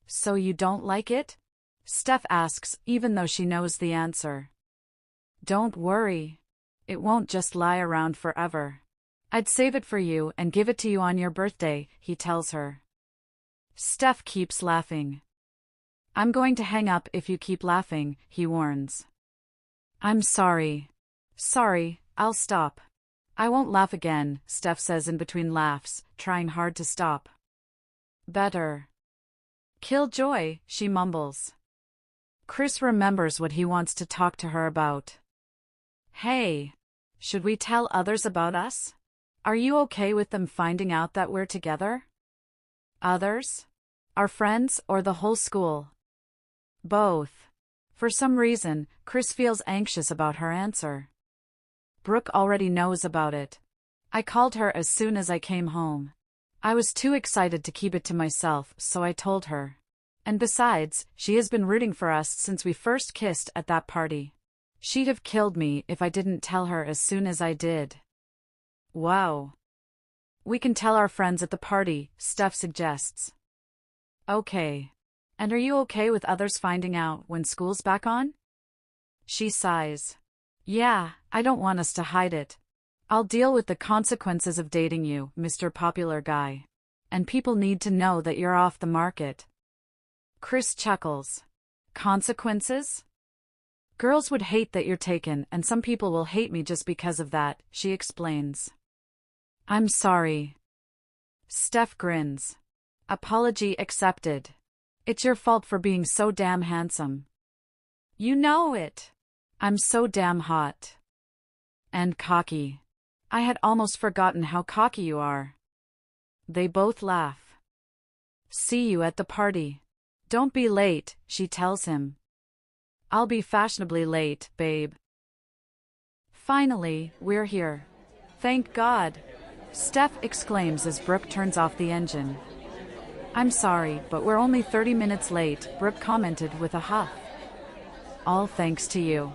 So you don't like it? Steph asks, even though she knows the answer. Don't worry. It won't just lie around forever. I'd save it for you and give it to you on your birthday, he tells her. Steph keeps laughing. I'm going to hang up if you keep laughing, he warns. I'm sorry. Sorry, I'll stop. I won't laugh again, Steph says in between laughs, trying hard to stop. Better. Killjoy, she mumbles. Chris remembers what he wants to talk to her about. Hey. Should we tell others about us? Are you okay with them finding out that we're together? Others? Our friends or the whole school? Both. For some reason, Chris feels anxious about her answer. Brooke already knows about it. I called her as soon as I came home. I was too excited to keep it to myself, so I told her. And besides, she has been rooting for us since we first kissed at that party. She'd have killed me if I didn't tell her as soon as I did. Wow. We can tell our friends at the party, Steph suggests. Okay. And are you okay with others finding out when school's back on? She sighs. Yeah, I don't want us to hide it. I'll deal with the consequences of dating you, Mr. Popular Guy. And people need to know that you're off the market. Chris chuckles. Consequences? Girls would hate that you're taken, and some people will hate me just because of that, she explains. I'm sorry. Steph grins. Apology accepted. It's your fault for being so damn handsome. You know it. I'm so damn hot. And cocky. I had almost forgotten how cocky you are. They both laugh. See you at the party. Don't be late, she tells him. I'll be fashionably late, babe. Finally, we're here. Thank God. Steph exclaims as Brooke turns off the engine. I'm sorry, but we're only 30 minutes late, Brooke commented with a huff. All thanks to you.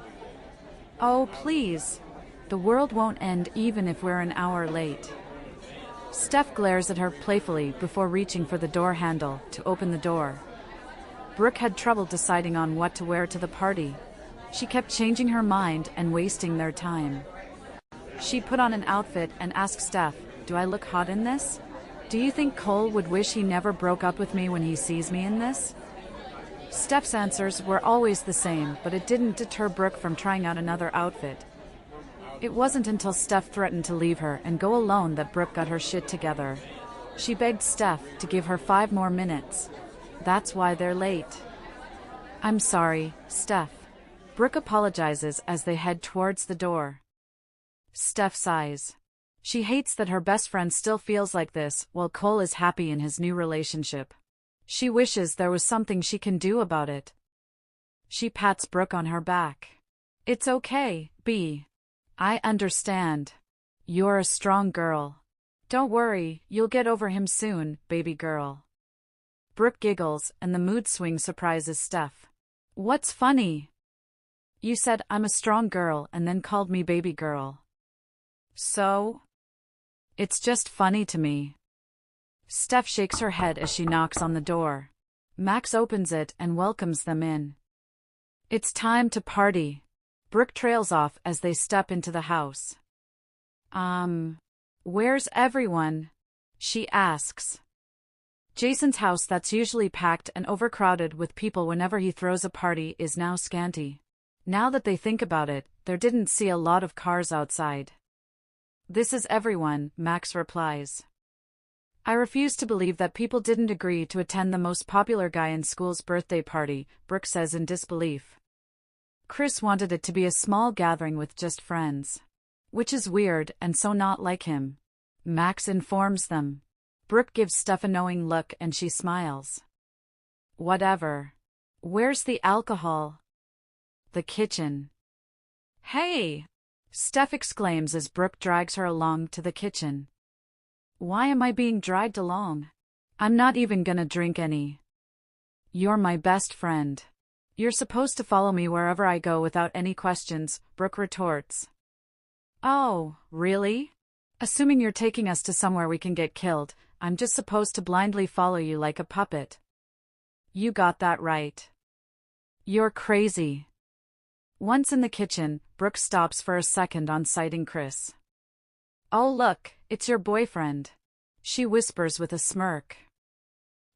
Oh, please. The world won't end even if we're an hour late. Steph glares at her playfully before reaching for the door handle to open the door. Brooke had trouble deciding on what to wear to the party. She kept changing her mind and wasting their time. She put on an outfit and asked Steph, "Do I look hot in this? Do you think Cole would wish he never broke up with me when he sees me in this?" Steph's answers were always the same, but it didn't deter Brooke from trying out another outfit. It wasn't until Steph threatened to leave her and go alone that Brooke got her shit together. She begged Steph to give her 5 more minutes. That's why they're late. "I'm sorry, Steph." Brooke apologizes as they head towards the door. Steph sighs. She hates that her best friend still feels like this while Cole is happy in his new relationship. She wishes there was something she can do about it. She pats Brooke on her back. "It's okay, B. I understand. You're a strong girl. Don't worry, you'll get over him soon, baby girl." Brooke giggles and the mood swing surprises Steph. "What's funny? You said I'm a strong girl and then called me baby girl. So? It's just funny to me." Steph shakes her head as she knocks on the door. Max opens it and welcomes them in. It's time to party. Brooke trails off as they step into the house. Where's everyone?" she asks. Jason's house, that's usually packed and overcrowded with people whenever he throws a party, is now scanty. Now that they think about it, there didn't see a lot of cars outside. "This is everyone," Max replies. "I refuse to believe that people didn't agree to attend the most popular guy in school's birthday party," Brooke says in disbelief. "Chris wanted it to be a small gathering with just friends. Which is weird and so not like him," Max informs them. Brooke gives Steph a knowing look and she smiles. "Whatever. Where's the alcohol?" "The kitchen." "Hey!" Steph exclaims as Brooke drags her along to the kitchen. "Why am I being dragged along? I'm not even gonna drink any." "You're my best friend. You're supposed to follow me wherever I go without any questions," Brooke retorts. "Oh, really? Assuming you're taking us to somewhere we can get killed, I'm just supposed to blindly follow you like a puppet?" "You got that right. You're crazy." Once in the kitchen, Brooke stops for a second on sighting Chris. "Oh look, it's your boyfriend," she whispers with a smirk.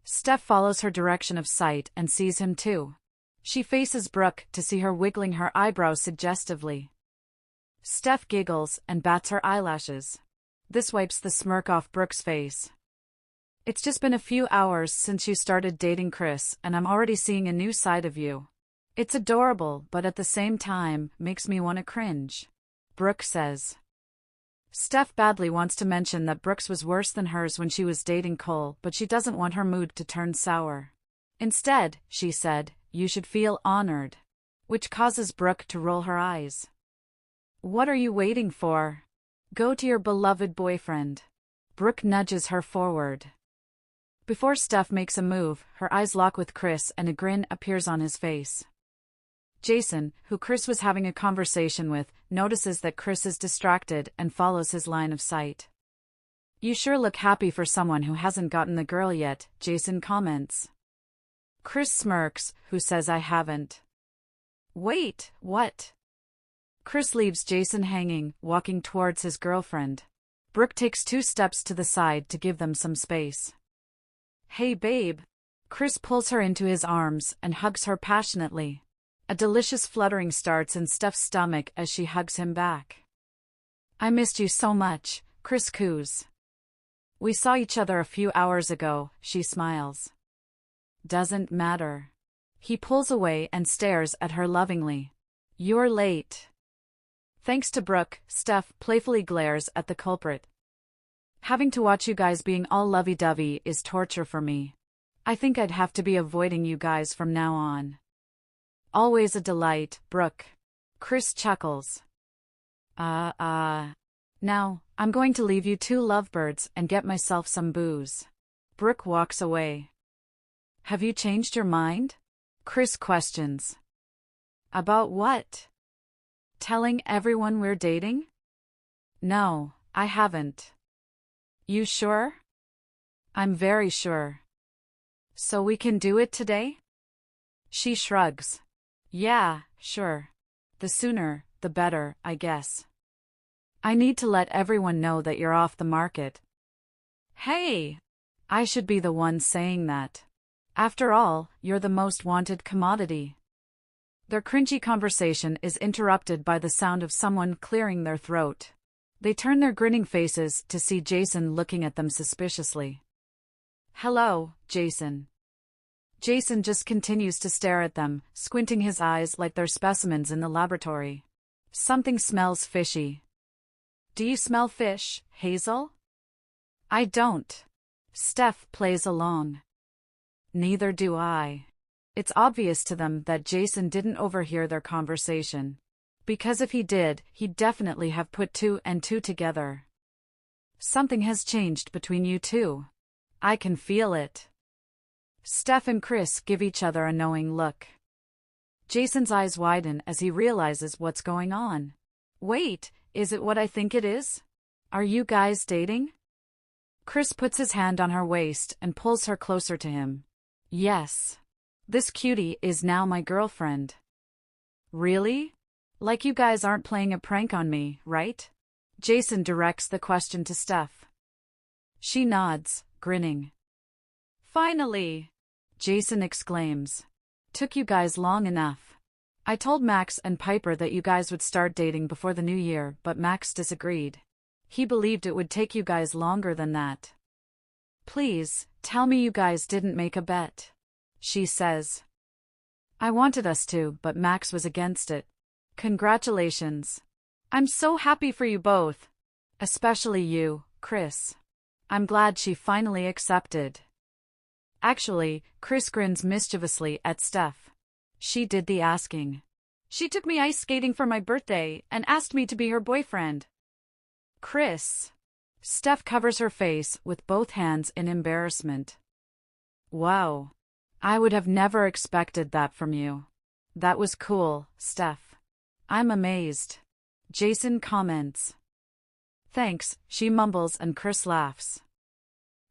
Steph follows her direction of sight and sees him too. She faces Brooke to see her wiggling her eyebrows suggestively. Steph giggles and bats her eyelashes. This wipes the smirk off Brooke's face. "It's just been a few hours since you started dating Chris and I'm already seeing a new side of you. It's adorable, but at the same time, makes me want to cringe," Brooke says. Steph badly wants to mention that Brooke's was worse than hers when she was dating Cole, but she doesn't want her mood to turn sour. Instead, she said, "You should feel honored," which causes Brooke to roll her eyes. "What are you waiting for? Go to your beloved boyfriend." Brooke nudges her forward. Before Steph makes a move, her eyes lock with Chris and a grin appears on his face. Jason, who Chris was having a conversation with, notices that Chris is distracted and follows his line of sight. "You sure look happy for someone who hasn't gotten the girl yet," Jason comments. Chris smirks, who says, "I haven't." "Wait, what?" Chris leaves Jason hanging, walking towards his girlfriend. Brooke takes 2 steps to the side to give them some space. "Hey babe." Chris pulls her into his arms and hugs her passionately. A delicious fluttering starts in Steph's stomach as she hugs him back. "I missed you so much," Chris coos. "We saw each other a few hours ago," she smiles. "Doesn't matter." He pulls away and stares at her lovingly. "You're late." Thanks to Brooke, Steph playfully glares at the culprit. "Having to watch you guys being all lovey-dovey is torture for me. I think I'd have to be avoiding you guys from now on." "Always a delight, Brooke." Chris chuckles. Now, I'm going to leave you 2 lovebirds and get myself some booze." Brooke walks away. "Have you changed your mind?" Chris questions. "About what?" Telling everyone we're dating? No, I haven't. You sure? I'm very sure. So we can do it today? She shrugs. Yeah, sure. The sooner, the better, I guess. I need to let everyone know that you're off the market. Hey! I should be the one saying that. After all, you're the most wanted commodity. Their cringy conversation is interrupted by the sound of someone clearing their throat. They turn their grinning faces to see Jason looking at them suspiciously. Hello, Jason. Jason just continues to stare at them, squinting his eyes like they're specimens in the laboratory. Something smells fishy. Do you smell fish, Hazel? I don't. Steph plays along. Neither do I. It's obvious to them that Jason didn't overhear their conversation. Because if he did, he'd definitely have put two and two together. Something has changed between you two. I can feel it. Steph and Chris give each other a knowing look. Jason's eyes widen as he realizes what's going on. Wait, is it what I think it is? Are you guys dating? Chris puts his hand on her waist and pulls her closer to him. Yes. This cutie is now my girlfriend. Really? Like you guys aren't playing a prank on me, right? Jason directs the question to Steph. She nods, grinning. Finally! Jason exclaims. Took you guys long enough. I told Max and Piper that you guys would start dating before the new year, but Max disagreed. He believed it would take you guys longer than that. Please, tell me you guys didn't make a bet. She says. I wanted us to, but Max was against it. Congratulations. I'm so happy for you both. Especially you, Chris. I'm glad she finally accepted. Actually, Chris grins mischievously at Steph. She did the asking. She took me ice skating for my birthday and asked me to be her boyfriend. Chris. Steph covers her face with both hands in embarrassment. Wow. I would have never expected that from you. That was cool, Steph. I'm amazed. Jason comments. Thanks, she mumbles and Chris laughs.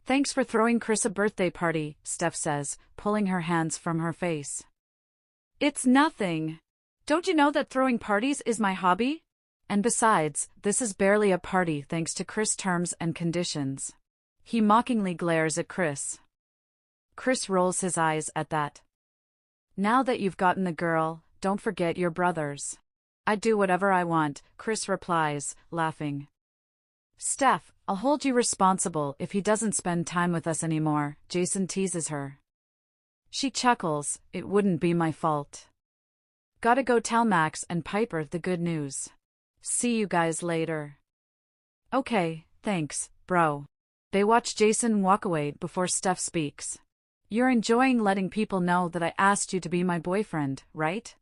Thanks for throwing Chris a birthday party, Steph says, pulling her hands from her face. It's nothing. Don't you know that throwing parties is my hobby? And besides, this is barely a party thanks to Chris' terms and conditions. He mockingly glares at Chris. Chris rolls his eyes at that. Now that you've gotten the girl, don't forget your brothers. I do whatever I want, Chris replies, laughing. Steph, I'll hold you responsible if he doesn't spend time with us anymore, Jason teases her. She chuckles, it wouldn't be my fault. Gotta go tell Max and Piper the good news. See you guys later. Okay, thanks, bro. They watch Jason walk away before Steph speaks. You're enjoying letting people know that I asked you to be my boyfriend, right?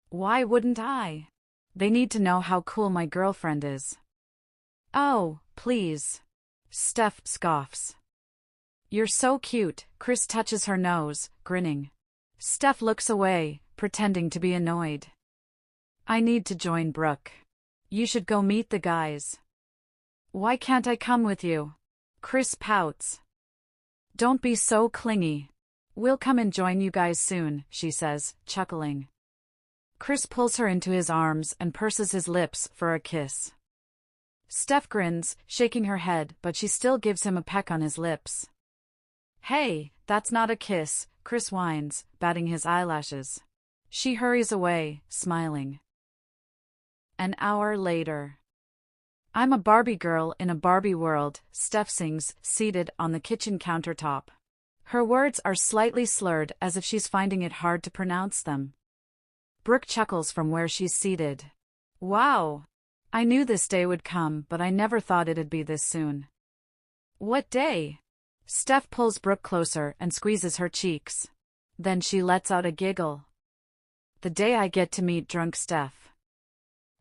Why wouldn't I? They need to know how cool my girlfriend is. Oh, please. Steph scoffs. You're so cute, Chris touches her nose, grinning. Steph looks away, pretending to be annoyed. I need to join Brooke. You should go meet the guys. Why can't I come with you? Chris pouts. Don't be so clingy. We'll come and join you guys soon, she says, chuckling. Chris pulls her into his arms and purses his lips for a kiss. Steph grins, shaking her head, but she still gives him a peck on his lips. Hey, that's not a kiss, Chris whines, batting his eyelashes. She hurries away, smiling. An hour later. I'm a Barbie girl in a Barbie world, Steph sings, seated on the kitchen countertop. Her words are slightly slurred as if she's finding it hard to pronounce them. Brooke chuckles from where she's seated. Wow! I knew this day would come, but I never thought it'd be this soon. What day? Steph pulls Brooke closer and squeezes her cheeks. Then she lets out a giggle. The day I get to meet drunk Steph.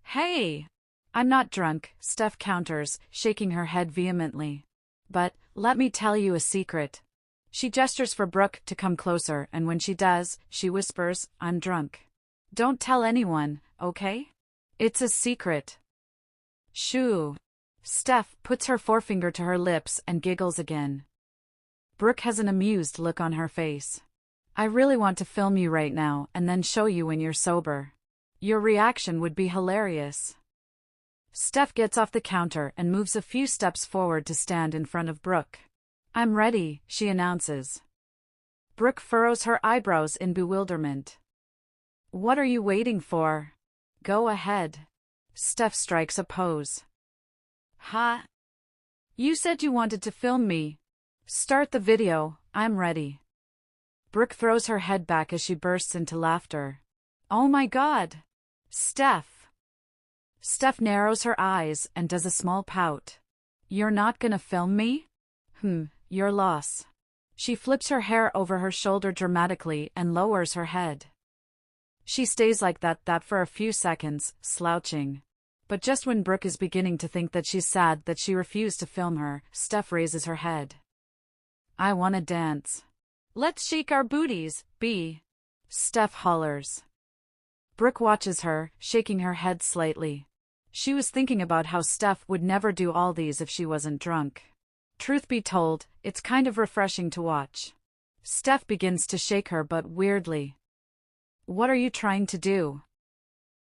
Hey! I'm not drunk, Steph counters, shaking her head vehemently. But, let me tell you a secret. She gestures for Brooke to come closer, and when she does, she whispers, I'm drunk. Don't tell anyone, okay? It's a secret. Shoo. Steph puts her forefinger to her lips and giggles again. Brooke has an amused look on her face. I really want to film you right now and then show you when you're sober. Your reaction would be hilarious. Steph gets off the counter and moves a few steps forward to stand in front of Brooke. I'm ready, she announces. Brooke furrows her eyebrows in bewilderment. What are you waiting for? Go ahead. Steph strikes a pose. Huh? You said you wanted to film me. Start the video, I'm ready. Brooke throws her head back as she bursts into laughter. Oh my God! Steph! Steph narrows her eyes and does a small pout. You're not gonna film me? Your loss. She flips her hair over her shoulder dramatically and lowers her head. She stays like that for a few seconds, slouching. But just when Brooke is beginning to think that she's sad that she refused to film her, Steph raises her head. I wanna dance. Let's shake our booties, B. Steph hollers. Brooke watches her, shaking her head slightly. She was thinking about how Steph would never do all these if she wasn't drunk. Truth be told, it's kind of refreshing to watch. Steph begins to shake her but weirdly. What are you trying to do?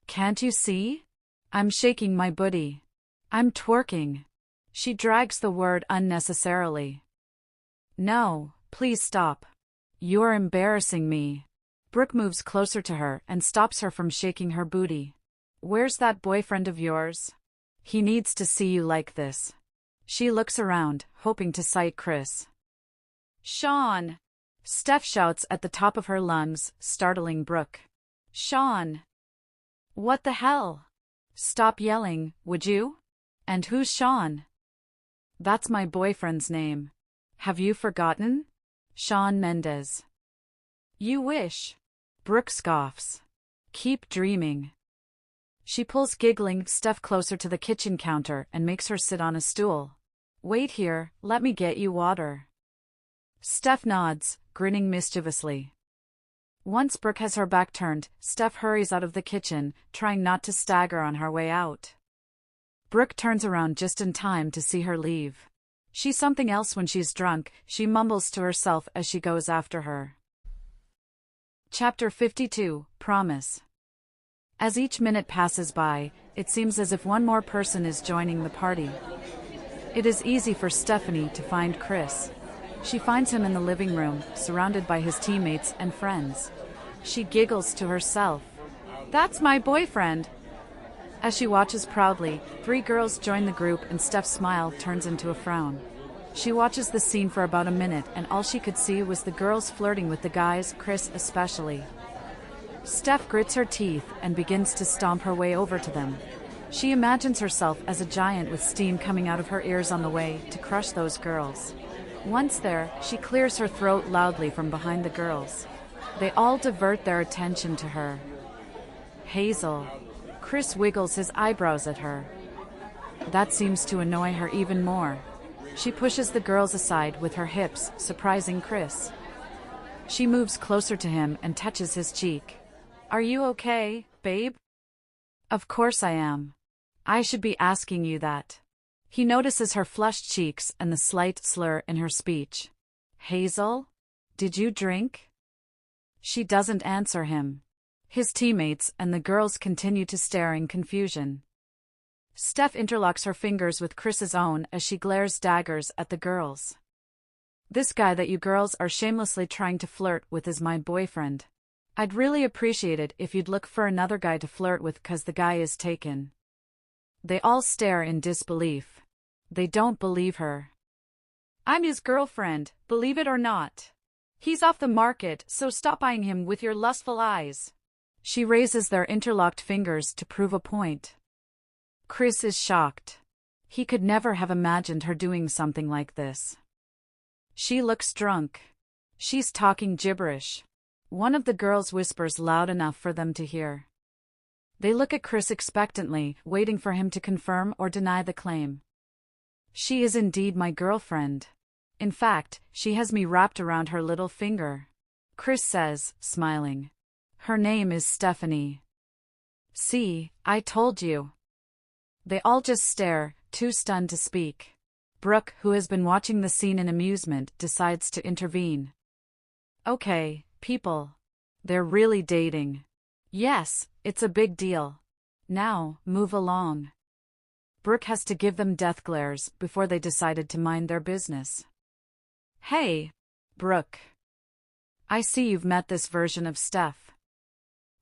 Can't you see? I'm shaking my booty. I'm twerking. She drags the word unnecessarily. No, please stop. You're embarrassing me. Brooke moves closer to her and stops her from shaking her booty. Where's that boyfriend of yours? He needs to see you like this. She looks around, hoping to sight Chris. Sean! Steph shouts at the top of her lungs, startling Brooke. Sean! What the hell? Stop yelling, would you? And who's Sean? That's my boyfriend's name. Have you forgotten? Sean Mendez. You wish. Brooke scoffs. Keep dreaming. She pulls giggling Steph closer to the kitchen counter and makes her sit on a stool. Wait here, let me get you water. Steph nods, grinning mischievously. Once Brooke has her back turned, Steph hurries out of the kitchen, trying not to stagger on her way out. Brooke turns around just in time to see her leave. She's something else when she's drunk, she mumbles to herself as she goes after her. Chapter 52, Promise. As each minute passes by, it seems as if one more person is joining the party. It is easy for Stephanie to find Chris. She finds him in the living room, surrounded by his teammates and friends. She giggles to herself. That's my boyfriend! As she watches proudly, 3 girls join the group and Steph's smile turns into a frown. She watches the scene for about a minute and all she could see was the girls flirting with the guys, Chris especially. Steph grits her teeth and begins to stomp her way over to them. She imagines herself as a giant with steam coming out of her ears on the way to crush those girls. Once there, she clears her throat loudly from behind the girls. They all divert their attention to her. Hazel. Chris wiggles his eyebrows at her. That seems to annoy her even more. She pushes the girls aside with her hips, surprising Chris. She moves closer to him and touches his cheek. Are you okay, babe? Of course I am. I should be asking you that. He notices her flushed cheeks and the slight slur in her speech. Hazel? Did you drink? She doesn't answer him. His teammates and the girls continue to stare in confusion. Steph interlocks her fingers with Chris's own as she glares daggers at the girls. This guy that you girls are shamelessly trying to flirt with is my boyfriend. I'd really appreciate it if you'd look for another guy to flirt with cause the guy is taken. They all stare in disbelief. They don't believe her. I'm his girlfriend, believe it or not. He's off the market, so stop eyeing him with your lustful eyes. She raises their interlocked fingers to prove a point. Chris is shocked. He could never have imagined her doing something like this. She looks drunk. She's talking gibberish. One of the girls whispers loud enough for them to hear. They look at Chris expectantly, waiting for him to confirm or deny the claim. She is indeed my girlfriend. In fact, she has me wrapped around her little finger. Chris says, smiling. Her name is Stephanie. See, I told you. They all just stare, too stunned to speak. Brooke, who has been watching the scene in amusement, decides to intervene. Okay, people. They're really dating. Yes, it's a big deal. Now, move along. Brooke has to give them death glares before they decided to mind their business. Hey, Brooke. I see you've met this version of Steph.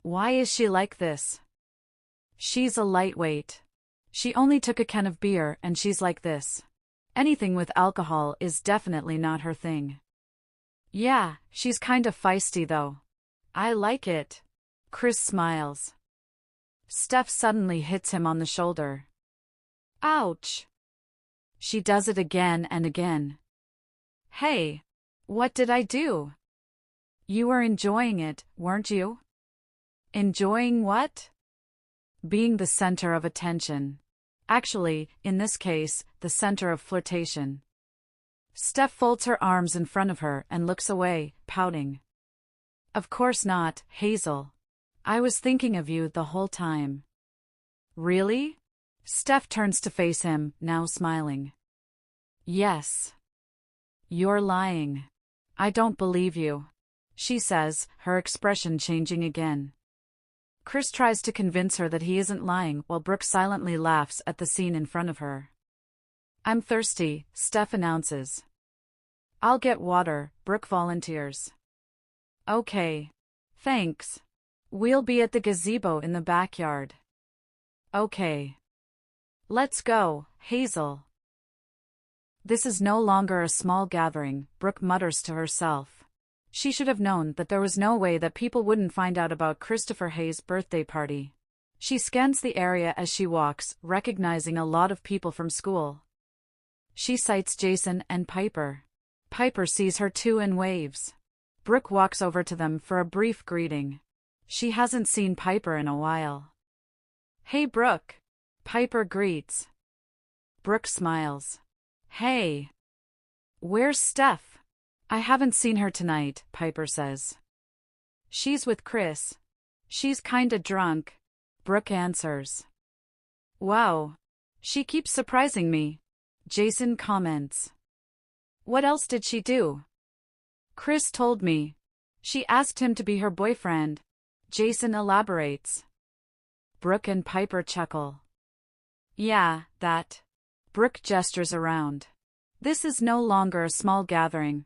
Why is she like this? She's a lightweight. She only took a can of beer and she's like this. Anything with alcohol is definitely not her thing. Yeah, she's kind of feisty though. I like it. Chris smiles. Steph suddenly hits him on the shoulder. Ouch. She does it again and again. Hey, what did I do? You were enjoying it, weren't you? Enjoying what? Being the center of attention. Actually, in this case, the center of flirtation. Steph folds her arms in front of her and looks away, pouting. Of course not, Hazel. I was thinking of you the whole time. Really? Steph turns to face him, now smiling. Yes. You're lying. I don't believe you, she says, her expression changing again. Chris tries to convince her that he isn't lying while Brooke silently laughs at the scene in front of her. I'm thirsty, Steph announces. I'll get water, Brooke volunteers. Okay. Thanks. We'll be at the gazebo in the backyard. Okay. Let's go, Hazel. This is no longer a small gathering, Brooke mutters to herself. She should have known that there was no way that people wouldn't find out about Christopher Hayes' birthday party. She scans the area as she walks, recognizing a lot of people from school. She sights Jason and Piper. Piper sees her too and waves. Brooke walks over to them for a brief greeting. She hasn't seen Piper in a while. Hey Brooke. Piper greets. Brooke smiles. Hey. Where's Steph? I haven't seen her tonight, Piper says. She's with Chris. She's kinda drunk, Brooke answers. Wow. She keeps surprising me, Jason comments. What else did she do? Chris told me. She asked him to be her boyfriend, Jason elaborates. Brooke and Piper chuckle. Yeah, that. Brooke gestures around. This is no longer a small gathering.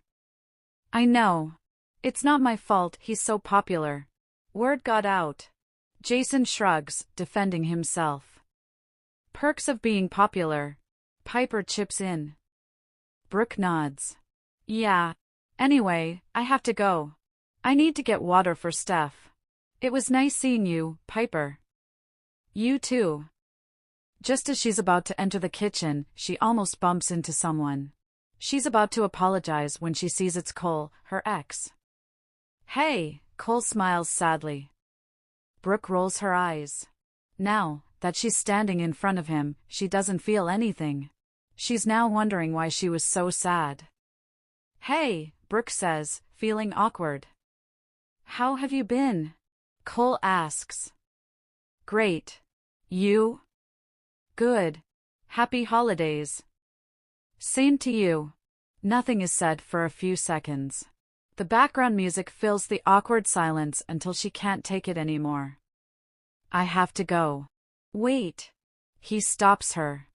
I know. It's not my fault he's so popular. Word got out. Jason shrugs, defending himself. Perks of being popular. Piper chips in. Brooke nods. Yeah. Anyway, I have to go. I need to get water for Steph. It was nice seeing you, Piper. You too. Just as she's about to enter the kitchen, she almost bumps into someone. She's about to apologize when she sees it's Cole, her ex. Hey, Cole smiles sadly. Brooke rolls her eyes. Now that she's standing in front of him, she doesn't feel anything. She's now wondering why she was so sad. Hey, Brooke says, feeling awkward. How have you been? Cole asks. Great. You? Good. Happy holidays. Same to you. Nothing is said for a few seconds. The background music fills the awkward silence until she can't take it anymore. I have to go. Wait. He stops her.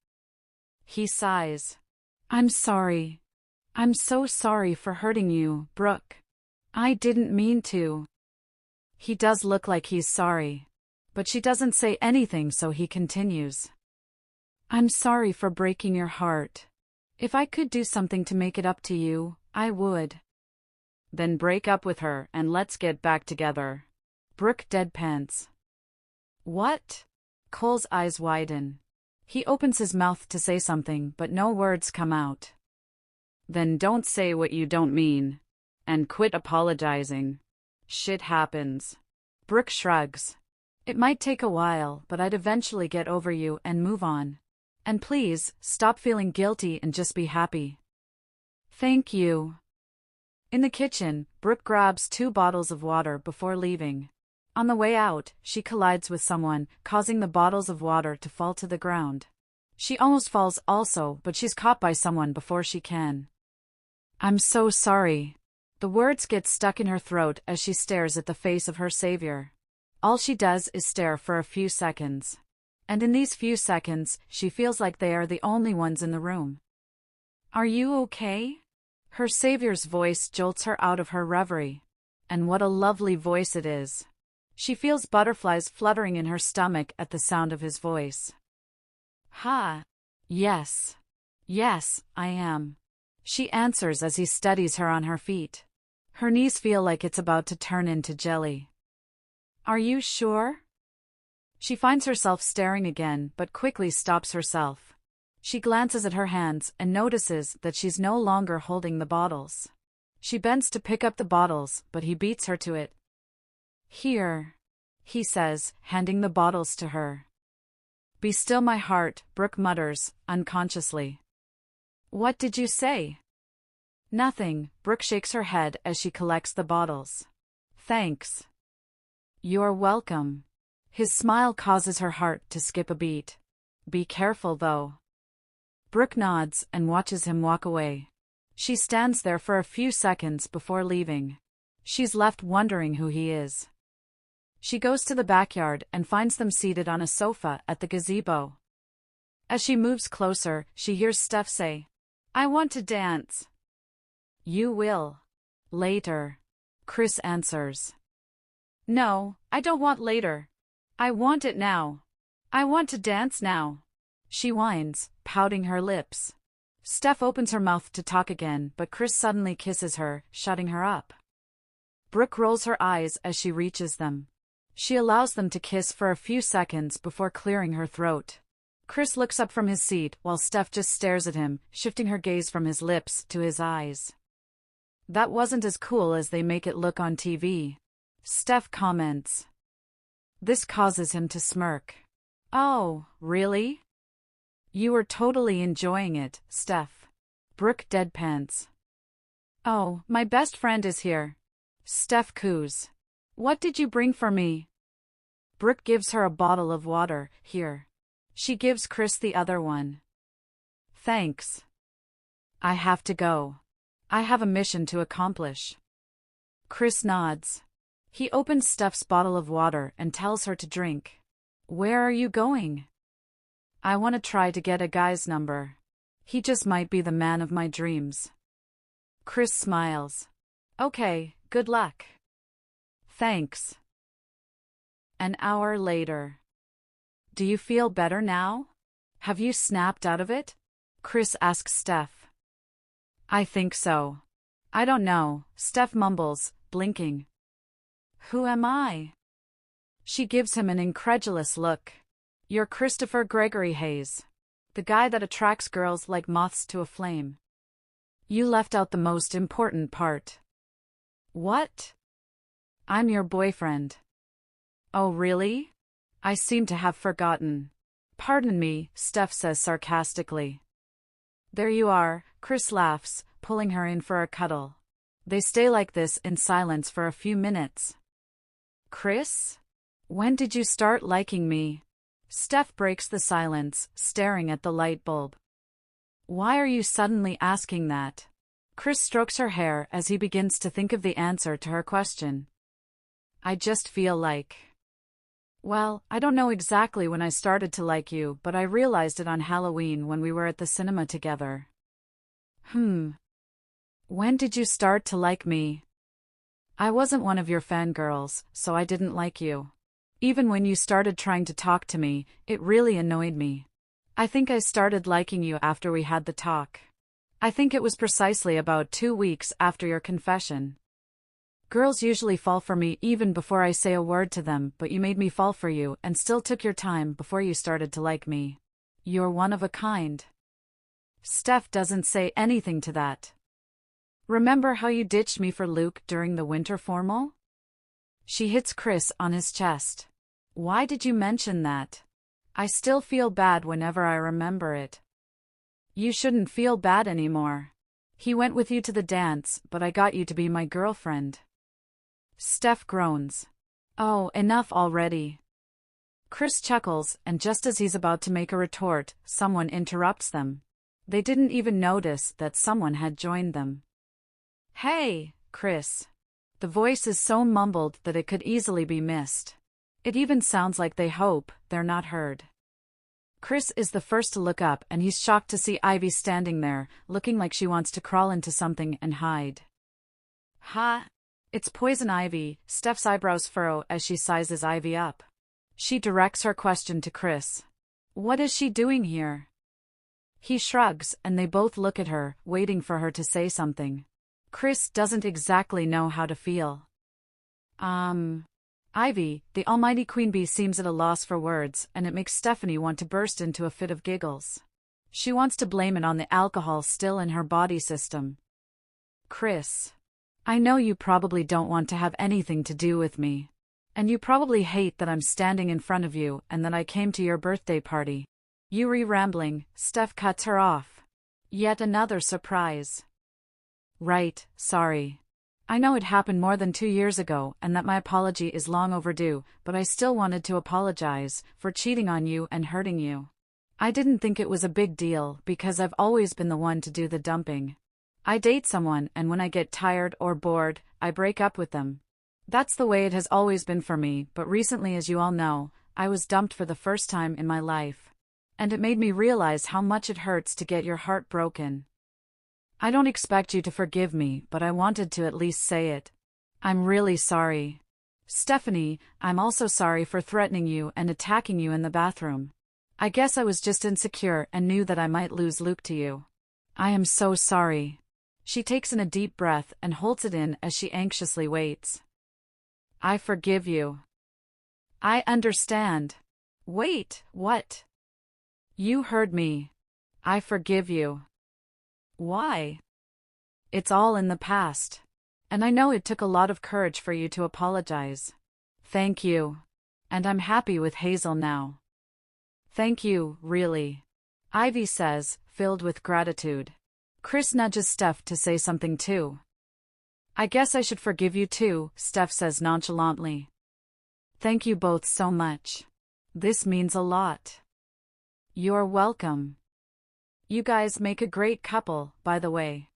He sighs. I'm sorry. I'm so sorry for hurting you, Brooke. I didn't mean to. He does look like he's sorry. But she doesn't say anything, so he continues. I'm sorry for breaking your heart. If I could do something to make it up to you, I would. Then break up with her and let's get back together. Brooke deadpans. What? Cole's eyes widen. He opens his mouth to say something, but no words come out. Then don't say what you don't mean. And quit apologizing. Shit happens. Brooke shrugs. It might take a while, but I'd eventually get over you and move on. And please, stop feeling guilty and just be happy. Thank you. In the kitchen, Brooke grabs 2 bottles of water before leaving. On the way out, she collides with someone, causing the bottles of water to fall to the ground. She almost falls also, but she's caught by someone before she can. I'm so sorry. The words get stuck in her throat as she stares at the face of her savior. All she does is stare for a few seconds. And in these few seconds, she feels like they are the only ones in the room. Are you okay? Her savior's voice jolts her out of her reverie. And what a lovely voice it is. She feels butterflies fluttering in her stomach at the sound of his voice. Ha! Yes. Yes, I am. She answers as he steadies her on her feet. Her knees feel like it's about to turn into jelly. Are you sure? She finds herself staring again, but quickly stops herself. She glances at her hands and notices that she's no longer holding the bottles. She bends to pick up the bottles, but he beats her to it. Here, he says, handing the bottles to her. Be still, my heart, Brooke mutters, unconsciously. What did you say? Nothing, Brooke shakes her head as she collects the bottles. Thanks. You're welcome. His smile causes her heart to skip a beat. Be careful, though. Brooke nods and watches him walk away. She stands there for a few seconds before leaving. She's left wondering who he is. She goes to the backyard and finds them seated on a sofa at the gazebo. As she moves closer, she hears Steph say, I want to dance. You will. Later. Chris answers. No, I don't want later. I want it now. I want to dance now. She whines, pouting her lips. Steph opens her mouth to talk again, but Chris suddenly kisses her, shutting her up. Brooke rolls her eyes as she reaches them. She allows them to kiss for a few seconds before clearing her throat. Chris looks up from his seat while Steph just stares at him, shifting her gaze from his lips to his eyes. That wasn't as cool as they make it look on TV. Steph comments. This causes him to smirk. Oh, really? You were totally enjoying it, Steph. Brooke deadpans. Oh, my best friend is here. Steph coos. What did you bring for me? Brooke gives her a bottle of water. Here. She gives Chris the other one. Thanks. I have to go. I have a mission to accomplish. Chris nods. He opens Steph's bottle of water and tells her to drink. Where are you going? I want to try to get a guy's number. He just might be the man of my dreams. Chris smiles. Okay, good luck. Thanks. An hour later. Do you feel better now? Have you snapped out of it? Chris asks Steph. I think so. I don't know, Steph mumbles, blinking. Who am I? She gives him an incredulous look. You're Christopher Gregory Hayes. The guy that attracts girls like moths to a flame. You left out the most important part. What? I'm your boyfriend. Oh, really? I seem to have forgotten. Pardon me, Steph says sarcastically. There you are, Chris laughs, pulling her in for a cuddle. They stay like this in silence for a few minutes. Chris? When did you start liking me? Steph breaks the silence, staring at the light bulb. Why are you suddenly asking that? Chris strokes her hair as he begins to think of the answer to her question. I just feel like... Well, I don't know exactly when I started to like you, but I realized it on Halloween when we were at the cinema together. When did you start to like me? I wasn't one of your fangirls, so I didn't like you. Even when you started trying to talk to me, it really annoyed me. I think I started liking you after we had the talk. I think it was precisely about 2 weeks after your confession. Girls usually fall for me even before I say a word to them, but you made me fall for you and still took your time before you started to like me. You're one of a kind. Steph doesn't say anything to that. Remember how you ditched me for Luke during the winter formal? She hits Chris on his chest. Why did you mention that? I still feel bad whenever I remember it. You shouldn't feel bad anymore. He went with you to the dance, but I got you to be my girlfriend. Steph groans. Oh, enough already. Chris chuckles, and just as he's about to make a retort, someone interrupts them. They didn't even notice that someone had joined them. Hey, Chris. The voice is so mumbled that it could easily be missed. It even sounds like they hope they're not heard. Chris is the first to look up, and he's shocked to see Ivy standing there, looking like she wants to crawl into something and hide. Ha! It's Poison Ivy. Steph's eyebrows furrow as she sizes Ivy up. She directs her question to Chris. What is she doing here? He shrugs, and they both look at her, waiting for her to say something. Chris doesn't exactly know how to feel. Ivy, the almighty queen bee, seems at a loss for words, and it makes Stephanie want to burst into a fit of giggles. She wants to blame it on the alcohol still in her body system. Chris. I know you probably don't want to have anything to do with me. And you probably hate that I'm standing in front of you and that I came to your birthday party. You rambling, Steph cuts her off. Yet another surprise. Right, sorry. I know it happened more than 2 years ago and that my apology is long overdue, but I still wanted to apologize for cheating on you and hurting you. I didn't think it was a big deal because I've always been the one to do the dumping. I date someone, and when I get tired or bored, I break up with them. That's the way it has always been for me, but recently, as you all know, I was dumped for the first time in my life. And it made me realize how much it hurts to get your heart broken. I don't expect you to forgive me, but I wanted to at least say it. I'm really sorry. Stephanie, I'm also sorry for threatening you and attacking you in the bathroom. I guess I was just insecure and knew that I might lose Luke to you. I am so sorry. She takes in a deep breath and holds it in as she anxiously waits. I forgive you. I understand. Wait, what? You heard me. I forgive you. Why? It's all in the past. And I know it took a lot of courage for you to apologize. Thank you. And I'm happy with Hazel now. Thank you, really. Ivy says, filled with gratitude. Chris nudges Steph to say something too. I guess I should forgive you too, Steph says nonchalantly. Thank you both so much. This means a lot. You're welcome. You guys make a great couple, by the way.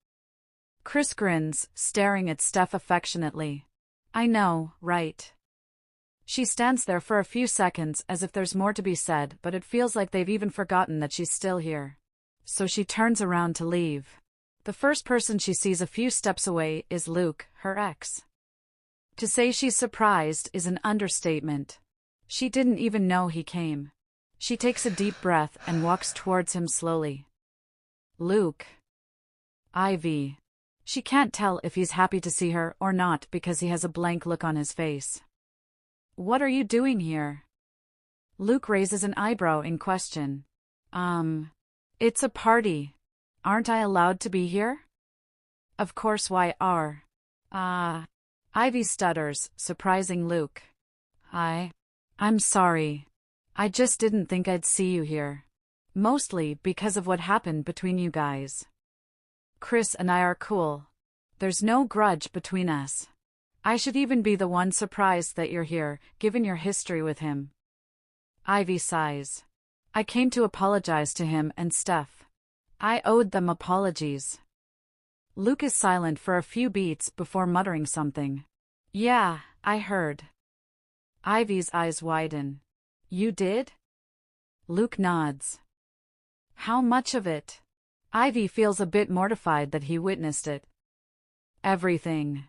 Chris grins, staring at Steph affectionately. I know, right? She stands there for a few seconds as if there's more to be said, but it feels like they've even forgotten that she's still here. So she turns around to leave. The first person she sees a few steps away is Luke, her ex. To say she's surprised is an understatement. She didn't even know he came. She takes a deep breath and walks towards him slowly. Luke. Ivy. She can't tell if he's happy to see her or not because he has a blank look on his face. What are you doing here? Luke raises an eyebrow in question. It's a party. Aren't I allowed to be here? Of course, why are? Ivy stutters, surprising Luke. I'm sorry. I just didn't think I'd see you here. Mostly because of what happened between you guys. Chris and I are cool. There's no grudge between us. I should even be the one surprised that you're here, given your history with him. Ivy sighs. I came to apologize to him and Steph. I owed them apologies. Luke is silent for a few beats before muttering something. Yeah, I heard. Ivy's eyes widen. You did? Luke nods. How much of it? Ivy feels a bit mortified that he witnessed it. Everything.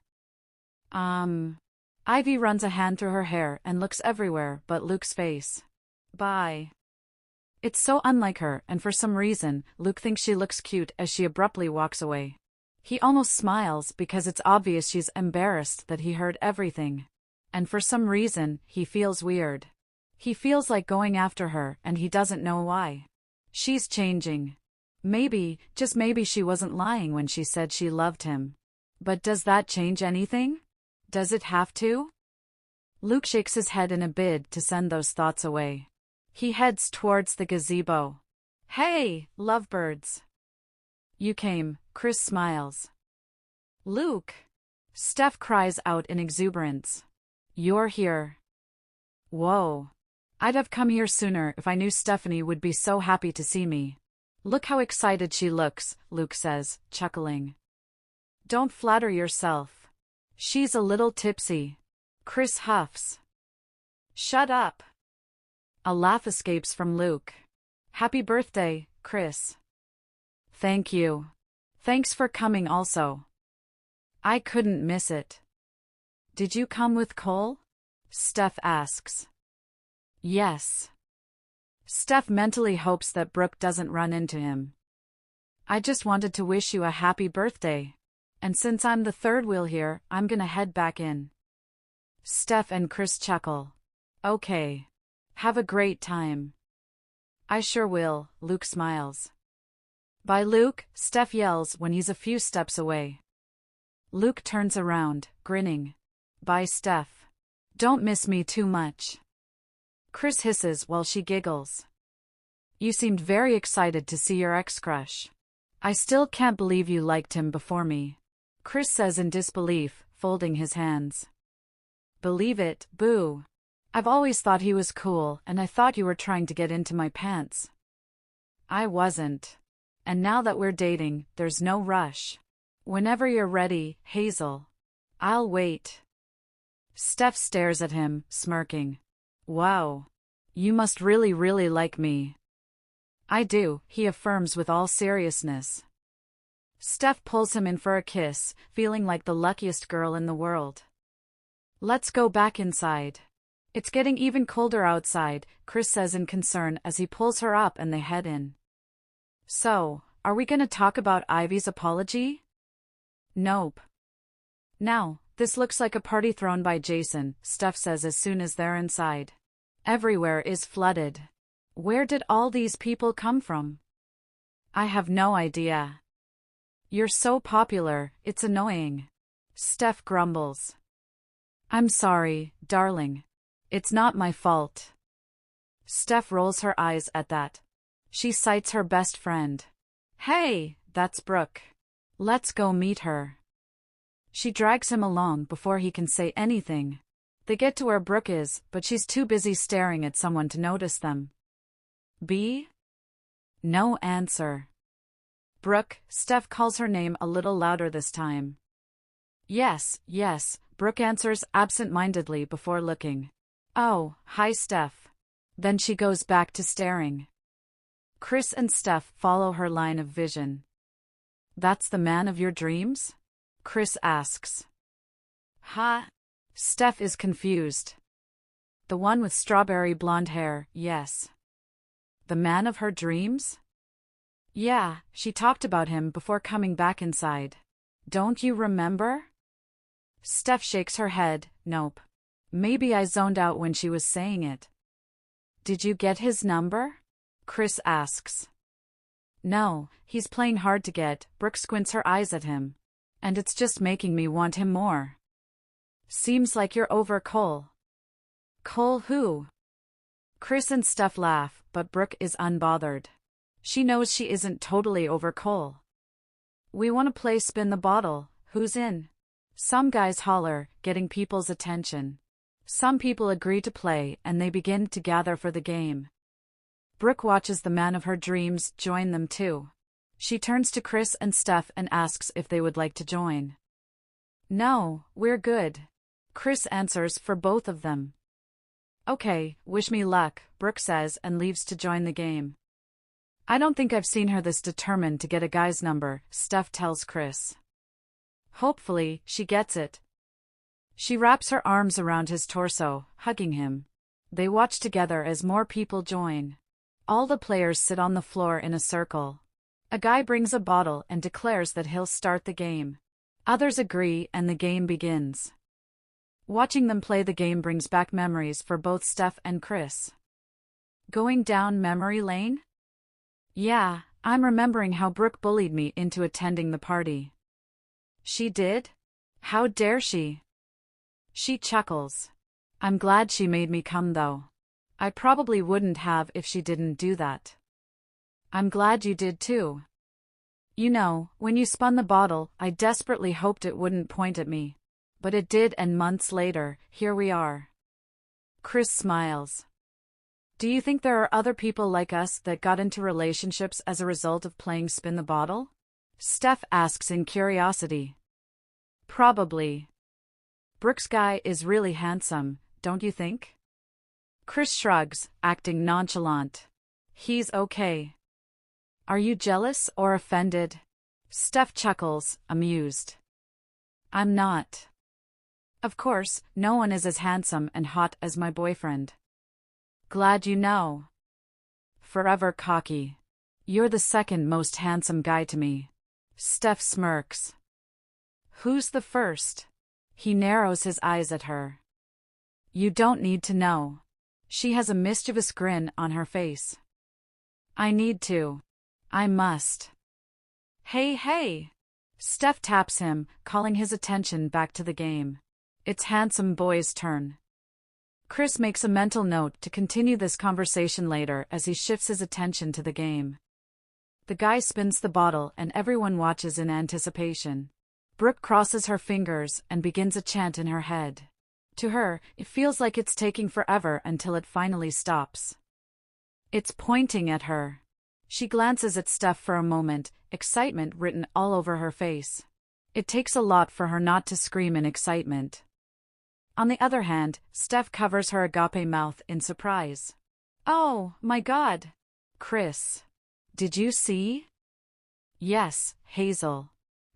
Ivy runs a hand through her hair and looks everywhere but Luke's face. Bye. It's so unlike her, and for some reason, Luke thinks she looks cute as she abruptly walks away. He almost smiles because it's obvious she's embarrassed that he heard everything. And for some reason, he feels weird. He feels like going after her, and he doesn't know why. She's changing. Maybe, just maybe she wasn't lying when she said she loved him. But does that change anything? Does it have to? Luke shakes his head in a bid to send those thoughts away. He heads towards the gazebo. Hey, lovebirds. You came, Chris smiles. Luke. Steph cries out in exuberance. You're here. Whoa. I'd have come here sooner if I knew Stephanie would be so happy to see me. Look how excited she looks, Luke says, chuckling. Don't flatter yourself. She's a little tipsy. Chris huffs. Shut up. A laugh escapes from Luke. Happy birthday, Chris. Thank you. Thanks for coming also. I couldn't miss it. Did you come with Cole? Steph asks. Yes. Steph mentally hopes that Brooke doesn't run into him. I just wanted to wish you a happy birthday. And since I'm the third wheel here, I'm gonna head back in. Steph and Chris chuckle. Okay. Have a great time. I sure will, Luke smiles. Bye, Luke, Steph yells when he's a few steps away. Luke turns around, grinning. Bye, Steph. Don't miss me too much. Chris hisses while she giggles. You seemed very excited to see your ex-crush. I still can't believe you liked him before me. Chris says in disbelief, folding his hands. Believe it, boo. I've always thought he was cool, and I thought you were trying to get into my pants. I wasn't. And now that we're dating, there's no rush. Whenever you're ready, Hazel. I'll wait. Steph stares at him, smirking. Wow. You must really, really like me. I do, he affirms with all seriousness. Steph pulls him in for a kiss, feeling like the luckiest girl in the world. Let's go back inside. It's getting even colder outside, Chris says in concern as he pulls her up and they head in. So, are we gonna talk about Ivy's apology? Nope. Now, this looks like a party thrown by Jason, Steph says as soon as they're inside. Everywhere is flooded. Where did all these people come from? I have no idea. You're so popular, it's annoying. Steph grumbles. I'm sorry, darling. It's not my fault. Steph rolls her eyes at that. She cites her best friend. Hey, that's Brooke. Let's go meet her. She drags him along before he can say anything. They get to where Brooke is, but she's too busy staring at someone to notice them. B? No answer. Brooke, Steph calls her name a little louder this time. Yes, yes, Brooke answers absent-mindedly before looking. Oh, hi Steph. Then she goes back to staring. Chris and Steph follow her line of vision. That's the man of your dreams? Chris asks. Huh? Steph is confused. The one with strawberry blonde hair, yes. The man of her dreams? Yeah, she talked about him before coming back inside. Don't you remember? Steph shakes her head, nope. Maybe I zoned out when she was saying it. Did you get his number? Chris asks. No, he's playing hard to get, Brooke squints her eyes at him. And it's just making me want him more. Seems like you're over Cole. Cole who? Chris and Steph laugh, but Brooke is unbothered. She knows she isn't totally over Cole. We want to play spin the bottle, who's in? Some guys holler, getting people's attention. Some people agree to play and they begin to gather for the game. Brooke watches the man of her dreams join them too. She turns to Chris and Steph and asks if they would like to join. No, we're good. Chris answers for both of them. Okay, wish me luck, Brooke says and leaves to join the game. I don't think I've seen her this determined to get a guy's number, Steph tells Chris. Hopefully, she gets it. She wraps her arms around his torso, hugging him. They watch together as more people join. All the players sit on the floor in a circle. A guy brings a bottle and declares that he'll start the game. Others agree and the game begins. Watching them play the game brings back memories for both Steph and Chris. Going down memory lane? Yeah, I'm remembering how Brooke bullied me into attending the party. She did? How dare she? She chuckles. I'm glad she made me come though. I probably wouldn't have if she didn't do that. I'm glad you did too. You know, when you spun the bottle, I desperately hoped it wouldn't point at me. But it did and months later, here we are. Chris smiles. Do you think there are other people like us that got into relationships as a result of playing spin the bottle? Steph asks in curiosity. Probably. Brooke's guy is really handsome, don't you think? Chris shrugs, acting nonchalant. He's okay. Are you jealous or offended? Steph chuckles, amused. I'm not. Of course, no one is as handsome and hot as my boyfriend. Glad you know. Forever cocky. You're the second most handsome guy to me. Steph smirks. Who's the first? He narrows his eyes at her. You don't need to know. She has a mischievous grin on her face. I need to. I must. Hey, hey! Steph taps him, calling his attention back to the game. It's handsome boy's turn. Chris makes a mental note to continue this conversation later as he shifts his attention to the game. The guy spins the bottle and everyone watches in anticipation. Brooke crosses her fingers and begins a chant in her head. To her, it feels like it's taking forever until it finally stops. It's pointing at her. She glances at Steph for a moment, excitement written all over her face. It takes a lot for her not to scream in excitement. On the other hand, Steph covers her agape mouth in surprise. Oh, my God! Chris. Did you see? Yes, Hazel.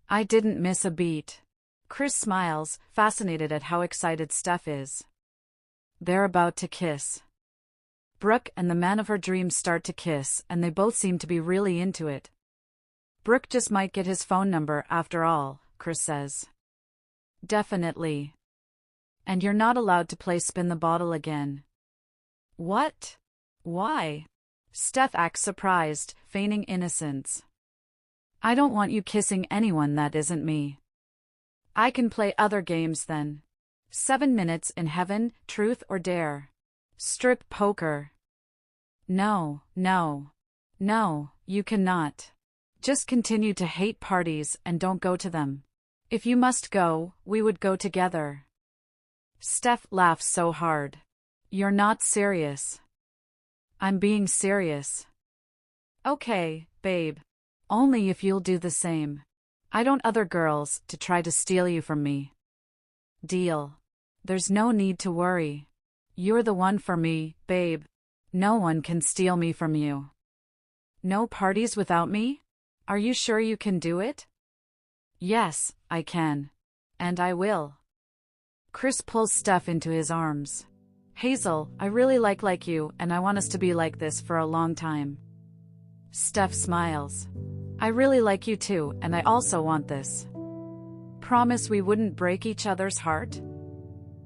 I didn't miss a beat. Chris smiles, fascinated at how excited Steph is. They're about to kiss. Brooke and the man of her dreams start to kiss, and they both seem to be really into it. Brooke just might get his phone number after all, Chris says. Definitely. And you're not allowed to play spin the bottle again. What? Why? Steph acts surprised, feigning innocence. I don't want you kissing anyone that isn't me. I can play other games then. 7 minutes in heaven, truth or dare. Strip poker. No, no. No, you cannot. Just continue to hate parties and don't go to them. If you must go, we would go together. Steph laughs so hard. You're not serious. I'm being serious. Okay, babe. Only if you'll do the same. I don't other girls to try to steal you from me. Deal. There's no need to worry. You're the one for me, babe. No one can steal me from you. No parties without me? Are you sure you can do it? Yes, I can. And I will. Chris pulls Steph into his arms. Hazel, I really like you, and I want us to be like this for a long time. Steph smiles. I really like you too, and I also want this. Promise we wouldn't break each other's heart?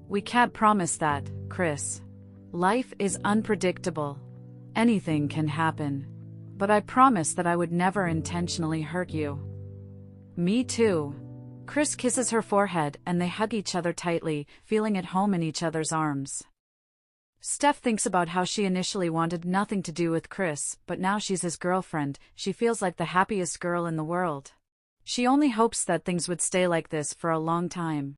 We can't promise that, Chris. Life is unpredictable. Anything can happen. But I promise that I would never intentionally hurt you. Me too. Chris kisses her forehead and they hug each other tightly, feeling at home in each other's arms. Steph thinks about how she initially wanted nothing to do with Chris, but now she's his girlfriend. She feels like the happiest girl in the world. She only hopes that things would stay like this for a long time.